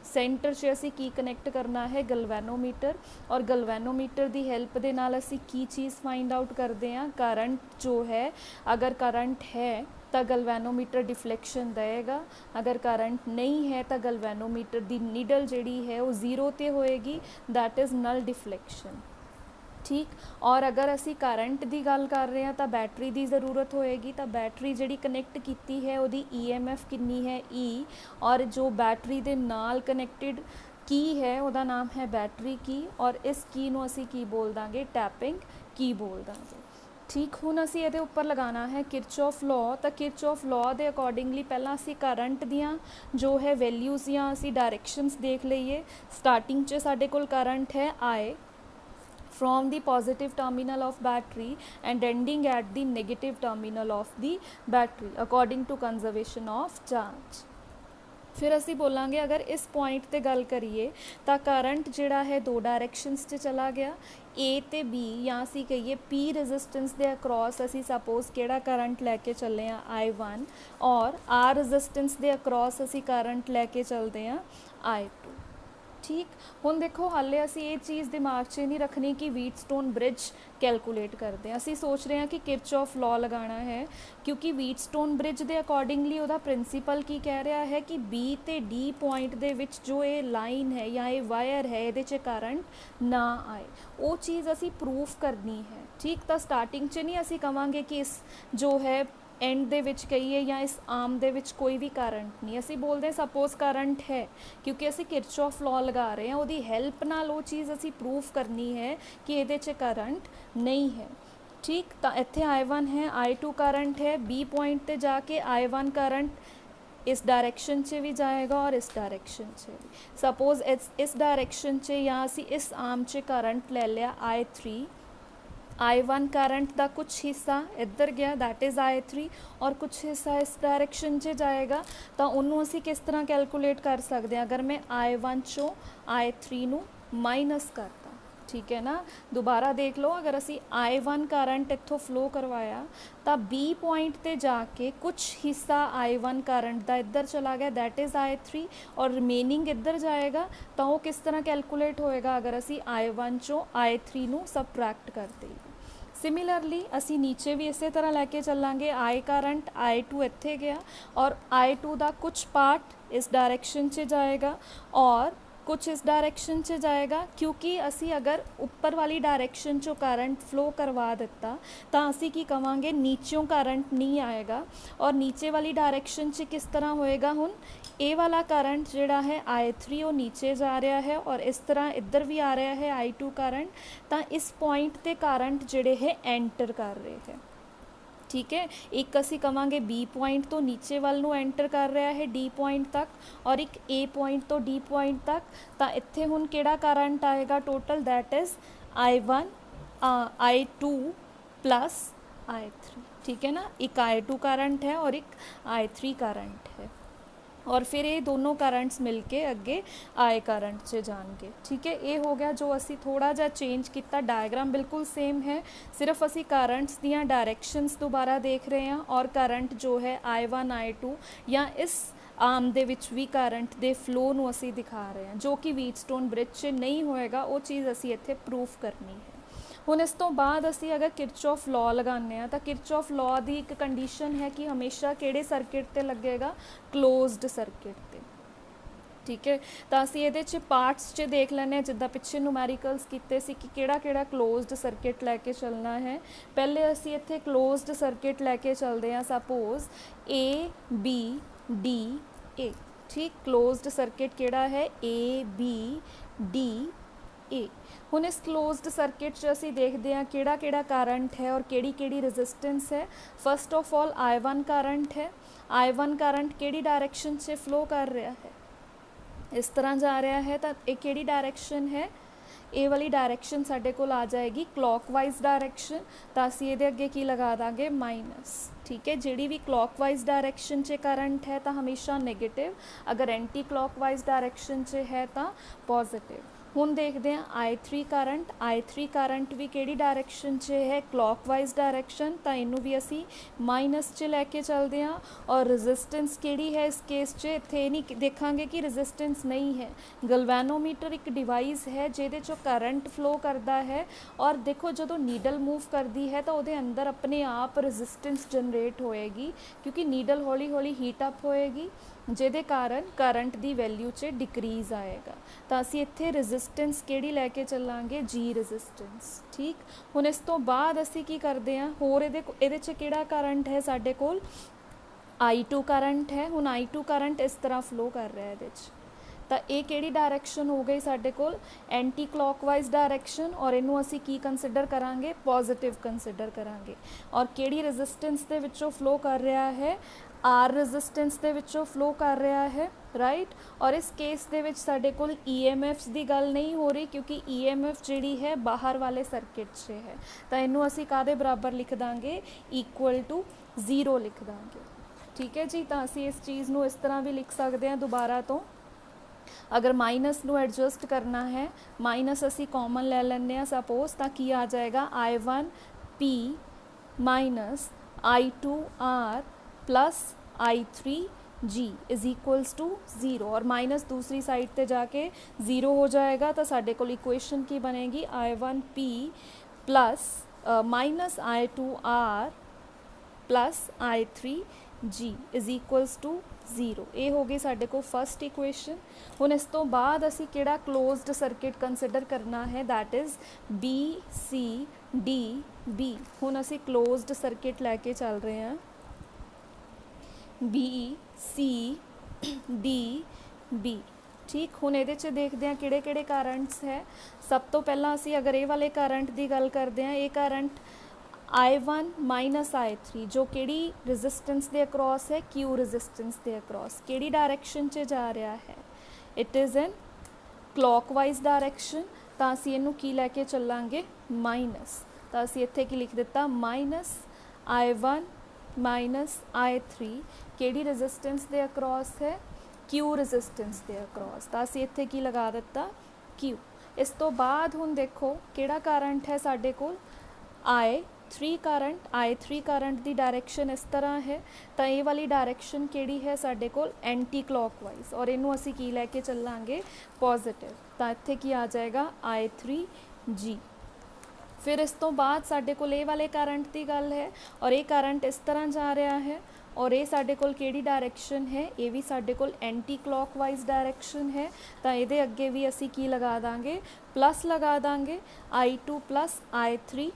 सेंटर 'ਚ ਅਸੀਂ ਕੀ ਕਨੈਕਟ ਕਰਨਾ ਹੈ, ਗਲਵੈਨੋਮੀਟਰ, ਔਰ ਗਲਵੈਨੋਮੀਟਰ ਦੀ ਹੈਲਪ ਦੇ ਨਾਲ ਅਸੀਂ ਕੀ ਚੀਜ਼ ਫਾइंड आउट करते हैं, करंट जो है, अगर करंट है तो गलवैनोमीटर डिफ्लैक्शन देगा, अगर करंट नहीं है तो गलवैनोमीटर दी नीडल जिहड़ी है वो 0 ते होएगी, दैट इज़ नल डिफ्लैक्शन। ठीक, और अगर असी करंट की गल कर रहे हैं तो बैटरी की ज़रूरत होएगी, तो बैटरी जिहड़ी कनैक्ट की है उहदी EMF कितनी है, E, और जो बैटरी दे नाल कनैक्टेड की है उहदा नाम है बैटरी की, और इस की नूं असी की बोल दांगे, टैपिंग की बोल दांगे। ठीक, हुण असी इहदे उपर लगाना है किरचॉफ लॉ। तो किरचॉफ लॉ के अकॉर्डिंगली पहला असी करंट दियाँ जो है वैल्यूज़ या असी डायरैक्शनस देख लईए। स्टार्टिंग च साडे कोल करंट है I from the positive terminal of battery and ending at the negative terminal of the battery according to conservation of charge। फिर असी बोलांगे अगर इस पॉइंट ते गल करिए तो करंट जिहड़ा है दो डायरैक्शनस 'च चला गया, A ते B, या असी कहिए P रजिस्टेंस दे अक्रॉस असी सपोज किहड़ा करंट लैके चले हैं I1, और R रजिस्टेंस दे अक्रॉस असी करंट लैके चलते हैं I2। ठीक, हुण देखो हाले असी ये चीज़ दिमाग 'च नहीं रखनी कि व्हीटस्टोन ब्रिज कैलकुलेट करते हैं, असी सोच रहे हैं कि किरचॉफ लॉ लगाना है, क्योंकि व्हीटस्टोन ब्रिज के अकॉर्डिंगली उहदा प्रिंसीपल की कह रहा है कि B ते D पॉइंट दे विच जो ये लाइन है या ये वायर है ये करंट ना आए, वो चीज़ असी प्रूफ करनी है। ठीक, तो स्टार्टिंग च नहीं असी कहांगे कि इस जो है एंड दे विच कहिए या इस आर्म दे विच कोई भी करंट नहीं, असी बोलते हैं सपोज करंट है, क्योंकि असी किरचॉफ लॉ लगा रहे हैं, उहदी हैल्प नाल वो चीज़ असी प्रूफ करनी है कि इहदे च करंट नहीं है। ठीक, तो इत्थे I1 है, I2 करंट है, B पॉइंट ते जाके I1 करंट इस डायरैक्शन च भी जाएगा और इस डायरैक्शन च भी। सपोज इस डायरैक्शन च या असी इस आर्म च करंट ले लिया I3, I1 करंट का कुछ हिस्सा इधर गया, दैट इज़ I3, और कुछ हिस्सा इस डायरैक्शन से जाएगा, तो उन्होंने असी किस तरह कैलकुलेट कर सकते हैं, अगर मैं I1 चो I3 नू माइनस करता। ठीक है ना, दोबारा देख लो, अगर असी I1 करंट इत्थों फ्लो करवाया तो B पॉइंट ते जाके कुछ हिस्सा I1 करंट का इधर चला गया, दैट इज़ I3, और रिमेनिंग इधर जाएगा, तो वो किस तरह कैलकुलेट होएगा, अगर असी I1 चो I3 नू सबट्रैक्ट करते। सिमिलरली असी नीचे भी इस तरह लैके चलांगे, I करंट I2 इत्थे गया, और I2 का कुछ पार्ट इस डायरैक्शन से जाएगा और कुछ इस डायरैक्शन से जाएगा, क्योंकि असी अगर ऊपर वाली डायरैक्शन चो करंट फ्लो करवा दिता तो असी की कहांगे नीचों करंट नहीं आएगा, और नीचे वाली डायरैक्शन से किस तरह होएगा, हुण ए वाला करंट जिहड़ा है I3 वो नीचे जा रहा है, और इस तरह इधर भी आ रहा है I2 करंट, तो इस पॉइंट ते करंट जिहड़े है एंटर कर रहे हैं। ठीक है, एक असी कहांगे B पॉइंट तो नीचे वाल नू एंटर कर रहा है D पॉइंट तक, और एक A पॉइंट तो D पॉइंट तक, तो इत्थे हुण किहड़ा करंट आएगा total, that is I1 I2 plus I3। ठीक है ना, एक I2 करंट है और एक I3 करंट है, और फिर ये दोनों करंट्स मिलके अगे I करंट से जाएंगे। ठीक है, ये हो गया जो असी थोड़ा जा चेंज किया, डायग्राम बिल्कुल सेम है, सिर्फ असी करंट्स दियाँ डायरैक्शनस दोबारा देख रहे हैं, और करंट जो है I1 I2 या इस आर्म दे विच भी करंट दे फ्लो नू असी दिखा रहे हैं, जो कि व्हीटस्टोन ब्रिज से नहीं होएगा, वो चीज़ असी इत्थे प्रूफ करनी है। हुण इस तो बाद असी अगर किरचॉफ लॉ लगाने तो किरचॉफ लॉ की एक कंडीशन है कि हमेशा किहड़े सर्किट ते लगेगा, क्लोज्ड सर्किट ते। ठीक है, तो असी ये पार्ट्स च देख लैने, जिद्दां पिछे न्यूमैरिकल्स कीते सी कि किहड़ा किहड़ा क्लोज्ड सर्किट लैके चलना है। पहले असी इत्थे क्लोज्ड सर्किट लैके चलते हैं, सपोज ABDA। ठीक, क्लोज्ड सर्किट किहड़ा है, ABDA। हुण इस क्लोज्ड सर्किट च असी देखते हैं किहड़ा किहड़ा करंट है और किहड़ी किहड़ी रजिस्टेंस है। First of all I1 current है, I1 करंट किहड़ी डायरैक्शन से फ्लो कर रहा है, इस तरह जा रहा है, तो ये किहड़ी डायरैक्शन है, ए वाली डायरैक्शन साडे कोल आ जाएगी क्लॉकवाइज डायरैक्शन, तो असी इहदे अगे की लगा देंगे माइनस। ठीक है, जिहड़ी भी क्लॉकवाइज डायरैक्शन च करंट है तो हमेशा नैगेटिव, अगर एंटी क्लॉकवाइज डायरैक्शन च है तो पॉजिटिव। ਹੁਣ ਦੇਖਦੇ ਹਾਂ I3 ਕਰੰਟ। I3 ਕਰੰਟ ਵੀ ਕਿਹੜੀ ਡਾਇਰੈਕਸ਼ਨ 'ਚ ਹੈ, ਕਲੌਕਵਾਈਜ਼ ਡਾਇਰੈਕਸ਼ਨ, ਤਾਂ ਇਹਨੂੰ ਵੀ ਅਸੀਂ ਮਾਈਨਸ 'ਚ ਲੈ ਕੇ ਚੱਲਦੇ ਹਾਂ। ਔਰ ਰੈਜ਼ਿਸਟੈਂਸ ਕਿਹੜੀ ਹੈ ਇਸ ਕੇਸ 'ਚ, ਇੱਥੇ ਇਹ ਨਹੀਂ ਦੇਖਾਂਗੇ ਕਿ ਰੈਜ਼ਿਸਟੈਂਸ ਨਹੀਂ ਹੈ। ਗਲਵੈਨੋਮੀਟਰ ਇੱਕ ਡਿਵਾਈਸ ਹੈ ਜਿਹਦੇ 'ਚੋਂ ਕਰੰਟ ਫਲੋ ਕਰਦਾ ਹੈ, ਔਰ ਦੇਖੋ ਜਦੋਂ ਨੀਡਲ ਮੂਵ ਕਰਦੀ ਹੈ ਤਾਂ ਉਹਦੇ ਅੰਦਰ ਆਪਣੇ ਆਪ ਰੈਜ਼ਿਸਟੈਂਸ ਜਨਰੇਟ ਹੋਏਗੀ, ਕਿਉਂਕਿ ਨੀਡਲ ਹੌਲੀ ਹੌਲੀ ਹੀਟ ਅਪ ਹੋਏਗੀ, ਜਿਹਦੇ ਕਾਰਨ ਕਰੰਟ ਦੀ ਵੈਲਿਊ 'ਚ ਡਿਕਰੀਜ਼ ਆਏਗਾ। ਤਾਂ ਅਸੀਂ ਇੱਥੇ ਰੈਜ਼ਿਸਟੈਂਸ ਕਿਹੜੀ ਲੈ ਕੇ ਚੱਲਾਂਗੇ, ਜੀ ਰੈਜ਼ਿਸਟੈਂਸ। ਠੀਕ, ਹੁਣ ਇਸ ਤੋਂ ਬਾਅਦ ਅਸੀਂ ਕੀ ਕਰਦੇ ਹਾਂ, ਹੋਰ ਇਹਦੇ 'ਚ ਕਿਹੜਾ ਕਰੰਟ ਹੈ ਸਾਡੇ ਕੋਲ, I2 ਕਰੰਟ ਹੈ। ਹੁਣ I2 ਕਰੰਟ ਇਸ ਤਰ੍ਹਾਂ ਫਲੋ ਕਰ ਰਿਹਾ ਇਹਦੇ 'ਚ, ਤਾਂ ਇਹ ਕਿਹੜੀ ਡਾਇਰੈਕਸ਼ਨ ਹੋ ਗਈ ਸਾਡੇ ਕੋਲ, ਐਂਟੀ ਕਲੌਕਵਾਈਜ਼ ਡਾਇਰੈਕਸ਼ਨ, ਔਰ ਇਹਨੂੰ ਅਸੀਂ ਕੀ ਕੰਸੀਡਰ ਕਰਾਂਗੇ, ਪੋਜ਼ਿਟਿਵ ਕੰਸੀਡਰ ਕਰਾਂਗੇ। ਔਰ ਕਿਹੜੀ ਰੈਜ਼ਿਸਟੈਂਸ ਦੇ ਵਿੱਚੋਂ ਫਲੋ ਕਰ ਰਿਹਾ ਹੈ, ਆਰ ਰੈਜ਼ਿਸਟੈਂਸ ਦੇ ਵਿੱਚੋਂ ਫਲੋ ਕਰ ਰਿਹਾ ਹੈ, ਰਾਈਟ। ਔਰ ਇਸ ਕੇਸ ਦੇ ਵਿੱਚ ਸਾਡੇ ਕੋਲ EMFs ਦੀ ਗੱਲ ਨਹੀਂ ਹੋ ਰਹੀ, ਕਿਉਂਕਿ EMF ਜਿਹੜੀ ਹੈ ਬਾਹਰ ਵਾਲੇ ਸਰਕਿਟ 'ਚ ਹੈ, ਤਾਂ ਇਹਨੂੰ ਅਸੀਂ ਕਾਹਦੇ ਬਰਾਬਰ ਲਿਖ ਦਾਂਗੇ, ਇਕੁਅਲ ਟੂ 0 ਲਿਖ ਦਾਂਗੇ। ਠੀਕ ਹੈ ਜੀ, ਤਾਂ ਅਸੀਂ ਇਸ ਚੀਜ਼ ਨੂੰ ਇਸ ਤਰ੍ਹਾਂ ਵੀ ਲਿਖ ਸਕਦੇ ਹਾਂ ਦੁਬਾਰਾ ਤੋਂ। ਅਗਰ ਮਾਈਨਸ ਨੂੰ ਐਡਜਸਟ ਕਰਨਾ ਹੈ, ਮਾਈਨਸ ਅਸੀਂ ਕਾਮਨ ਲੈ ਲੈਂਦੇ ਹਾਂ ਸਪੋਜ਼, ਤਾਂ ਕੀ ਆ ਜਾਏਗਾ, I1P minus I2R plus I3G is equals to 0, और माइनस दूसरी साइड पे जाके 0 हो जाएगा, तो साढ़े को इक्वेशन की बनेगी I1P plus minus I2R plus I3G is equals to 0। ये हो गई साढ़े को फस्ट इक्वेशन। हुण इस तो बाद असी किहड़ा क्लोज्ड सर्किट कंसिडर करना है, दैट इज़ BCDB। हुण असी क्लोज्ड सर्किट लैके चल रहे हैं, BCDB। ठीक, हुण इहदे च देखते हैं किहड़े किहड़े करंट्स है। सब तो पहला असी अगर ये वाले करंट की गल करते हैं, ये करंट I1 माइनस I3 जो किहड़ी रजिस्टेंस के अक्रॉस है, Q रजिस्टेंस के अक्रॉस किहड़ी डायरैक्शन च जा रहा है, it is in clockwise direction. तो असी इहनूं की लैके चलांगे, माइनस। तो असी इत्थे की लिख दिता, माइनस I1 माइनस I3 किहड़ी रजिस्टेंस के अक्रॉस है, Q रजिस्टेंस के अक्रॉस। तो असी इत्थे की लगा दिता, Q। इस तो बाद हुण देखो किहड़ा करंट है साडे कोल, I3 करंट। I3 करंट की डायरैक्शन इस तरह है, तो ये वाली डायरैक्शन किहड़ी है साडे कोल, एंटी क्लॉकवाइज, और इनू असी की लैके चलांगे, पॉजिटिव। तो इत्थे की आ जाएगा I3G। फिर इस तो बाद साडे कोल ये वाले करंट की गल है, और ये करंट इस तरह जा रहा है, और ये साडे कोल किहड़ी डायरैक्शन है, ये भी साडे कोल एंटी क्लॉकवाइज डायरैक्शन है। तो ये अगे भी असी की लगा देंगे, प्लस लगा देंगे, I2 प्लस I3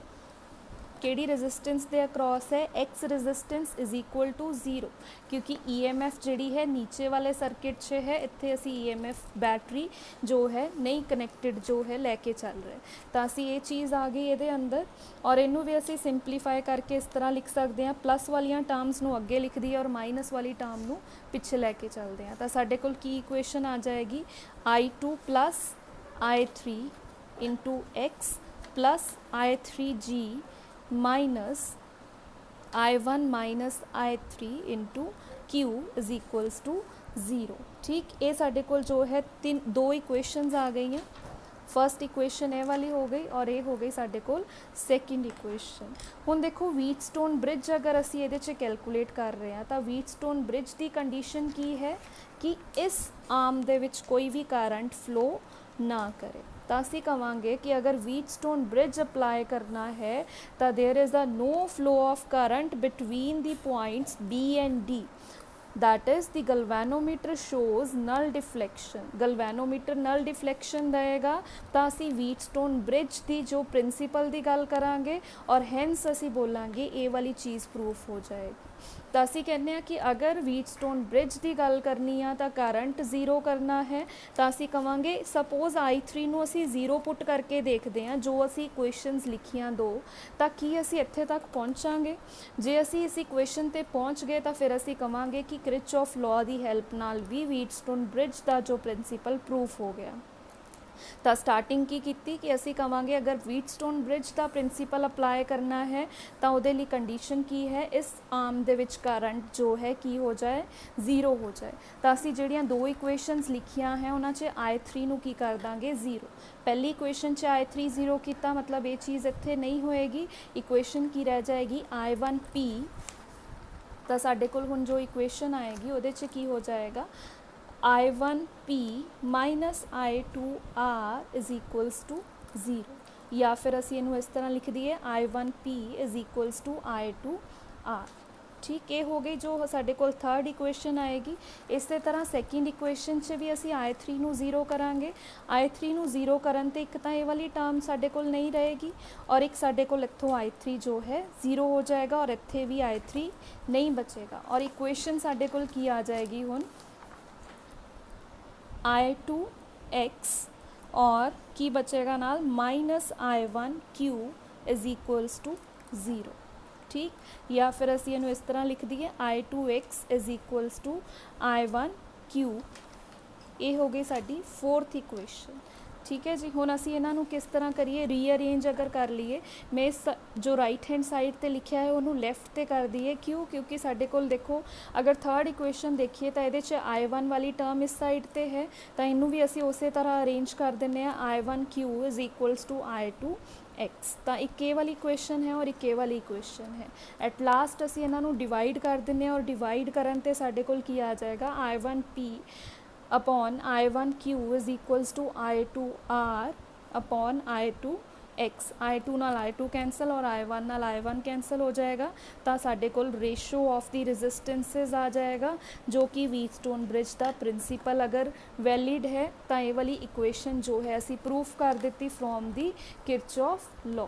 किहड़ी रजिस्टेंस के अक्रॉस है, X resistance is equal to 0, क्योंकि EMF जिहड़ी है नीचे वाले सर्किट से है, इत्थे असी EMF बैटरी जो है नहीं कनैक्टेड जो है लैके चल रहे। तो असी ये चीज़ आ गई ये अंदर, और इनू भी असी सिंपलीफाई करके इस तरह लिख सकते हैं, प्लस वालियां टर्म्स नू अगे लिख दी और माइनस वाली टर्म नू पिछे लैके चलते हैं। तो साडे कोल की इक्वेशन आ जाएगी, I2 plus I3 into X plus I3G minus I1 minus I3 into Q is equals to 0। ठीक, ये साडे कोल जो है दो इक्वेशनस आ गई हैं। फर्स्ट इक्वेशन ये वाली हो गई, और ये हो गई साडे कोल सैकेंड इक्वेशन। हुण देखो व्हीटस्टोन ब्रिज अगर असी इहदे च कैलकुलेट कर रहे हैं, तो व्हीटस्टोन ब्रिज की कंडीशन की है कि इस आर्म दे विच कोई भी करंट फ्लो ना करे। तो असी कहांगे कि अगर व्हीटस्टोन ब्रिज अप्लाई करना है, तो there is a no flow of current between the points B and D, that is the galvanometer shows null deflection. Galvanometer null deflection देगा, तो असी व्हीटस्टोन ब्रिज की जो प्रिंसीपल की गल करांगे, और हैंस असी बोलांगे ये वाली चीज़ प्रूफ हो जाएगी। तो असी कहने कि अगर व्हीटस्टोन ब्रिज की गल करनी है तो करंट 0 करना है, तो असी कहांगे सपोज I3 नू असी 0 पुट करके देखते हैं, जो असी इक्वेशनस लिखियां दो, तो कि असी इत्थे तक पहुँचांगे। जे असी इस इक्वेशन ते पहुँच गए तो फिर असी कहांगे कि किरचॉफ लॉ की हैल्प नाल भी व्हीटस्टोन ब्रिज का जो प्रिंसीपल प्रूफ हो गया। ਤਾਂ ਸਟਾਰਟਿੰਗ ਕੀ ਕੀਤੀ ਕਿ ਅਸੀਂ ਕਵਾਂਗੇ ਅਗਰ ਵੀਟਸਟੋਨ ਬ੍ਰਿਜ ਦਾ ਪ੍ਰਿੰਸੀਪਲ ਅਪਲਾਈ ਕਰਨਾ ਹੈ ਤਾਂ ਉਹਦੇ ਲਈ ਕੰਡੀਸ਼ਨ ਕੀ ਹੈ, ਇਸ ਆਰਮ ਦੇ ਵਿੱਚ ਕਰੰਟ ਜੋ ਹੈ ਕੀ ਹੋ ਜਾਏ, 0 ਹੋ ਜਾਏ। ਤਾਂ ਅਸੀਂ ਜਿਹੜੀਆਂ ਦੋ ਇਕੁਏਸ਼ਨਸ ਲਿਖੀਆਂ ਹੈ ਉਹਨਾਂ 'ਚ I3 ਨੂੰ ਕੀ ਕਰ ਦਾਂਗੇ, 0। ਪਹਿਲੀ ਇਕੁਏਸ਼ਨ 'ਚ I3 0 ਕੀਤਾ, ਮਤਲਬ ਇਹ ਚੀਜ਼ ਇੱਥੇ ਨਹੀਂ ਹੋਏਗੀ, ਇਕੁਏਸ਼ਨ ਕੀ ਰਹਿ ਜਾਏਗੀ, I1P। ਤਾਂ ਸਾਡੇ ਕੋਲ ਹੁਣ ਜੋ ਇਕੁਏਸ਼ਨ ਆਏਗੀ ਉਹਦੇ 'ਚ ਕੀ ਹੋ ਜਾਏਗਾ, I1P minus I2R is equals to 0। ਜਾਂ ਫਿਰ ਅਸੀਂ ਇਹਨੂੰ ਇਸ ਤਰ੍ਹਾਂ ਲਿਖ ਦਈਏ, I1P is equals to I2R। ਠੀਕ, ਇਹ ਹੋ ਗਈ ਜੋ ਸਾਡੇ ਕੋਲ ਥਰਡ ਇਕੁਏਸ਼ਨ ਆਏਗੀ। ਇਸੇ ਤਰ੍ਹਾਂ ਸੈਕਿੰਡ ਇਕੁਏਸ਼ਨ 'ਚ ਵੀ ਅਸੀਂ I3 ਨੂੰ 0 ਕਰਾਂਗੇ। I3 ਨੂੰ 0 ਕਰਨ 'ਤੇ ਇੱਕ ਤਾਂ ਇਹ ਵਾਲੀ ਟਰਮ ਸਾਡੇ ਕੋਲ ਨਹੀਂ ਰਹੇਗੀ ਔਰ ਇੱਕ ਸਾਡੇ ਕੋਲ ਇੱਥੋਂ I3 ਜੋ ਹੈ 0 ਹੋ ਜਾਏਗਾ ਔਰ ਇੱਥੇ ਵੀ I3 ਨਹੀਂ ਬਚੇਗਾ। ਔਰ ਇਕੁਏਸ਼ਨ ਸਾਡੇ ਕੋਲ ਕੀ ਆ ਜਾਏਗੀ ਹੁਣ, I2X और की बचेगा नाल minus I1Q is equals to 0। ठीक, या फिर असी इनू इस तरह लिख दिए, I2X is equals to I1Q। ये हो गई साडी फोर्थ इक्वेशन। ठीक है जी, हुण असी इन्हां नू किस तरह करिए, रीअरेंज अगर कर लीए, मैं इस जो राइट हैंड साइड ते लिखिया है उन्होंने लैफ्ट ते कर दिए। क्यों, क्योंकि साडे कोल देखो अगर थर्ड इक्वेशन देखिए तो ये I1 वाली टर्म इस साइड ते है, तो इनू भी असी उस तरह अरेंज कर देने, I1Q is equals to I2X। तो एक ये वाली इक्वेशन है और एक ये वाली इक्वेशन है। एट लास्ट असी इन्हों डिवाइड कर देने और डिवाइड करन ते साडे कोल की आ जाएगा, I1P upon I1Q is equals to I2R upon I2X। I2 नाल I2 कैंसल और I1 नाल I1 कैंसल हो जाएगा। तो साडे कोल रेशो ऑफ दी रेजिस्टेंसेस आ जाएगा, जो कि व्हीटस्टोन ब्रिज का प्रिंसीपल अगर वैलिड है तो ये वाली इक्वेशन जो है असी प्रूफ कर देती फ्रॉम दी किरचॉफ लॉ।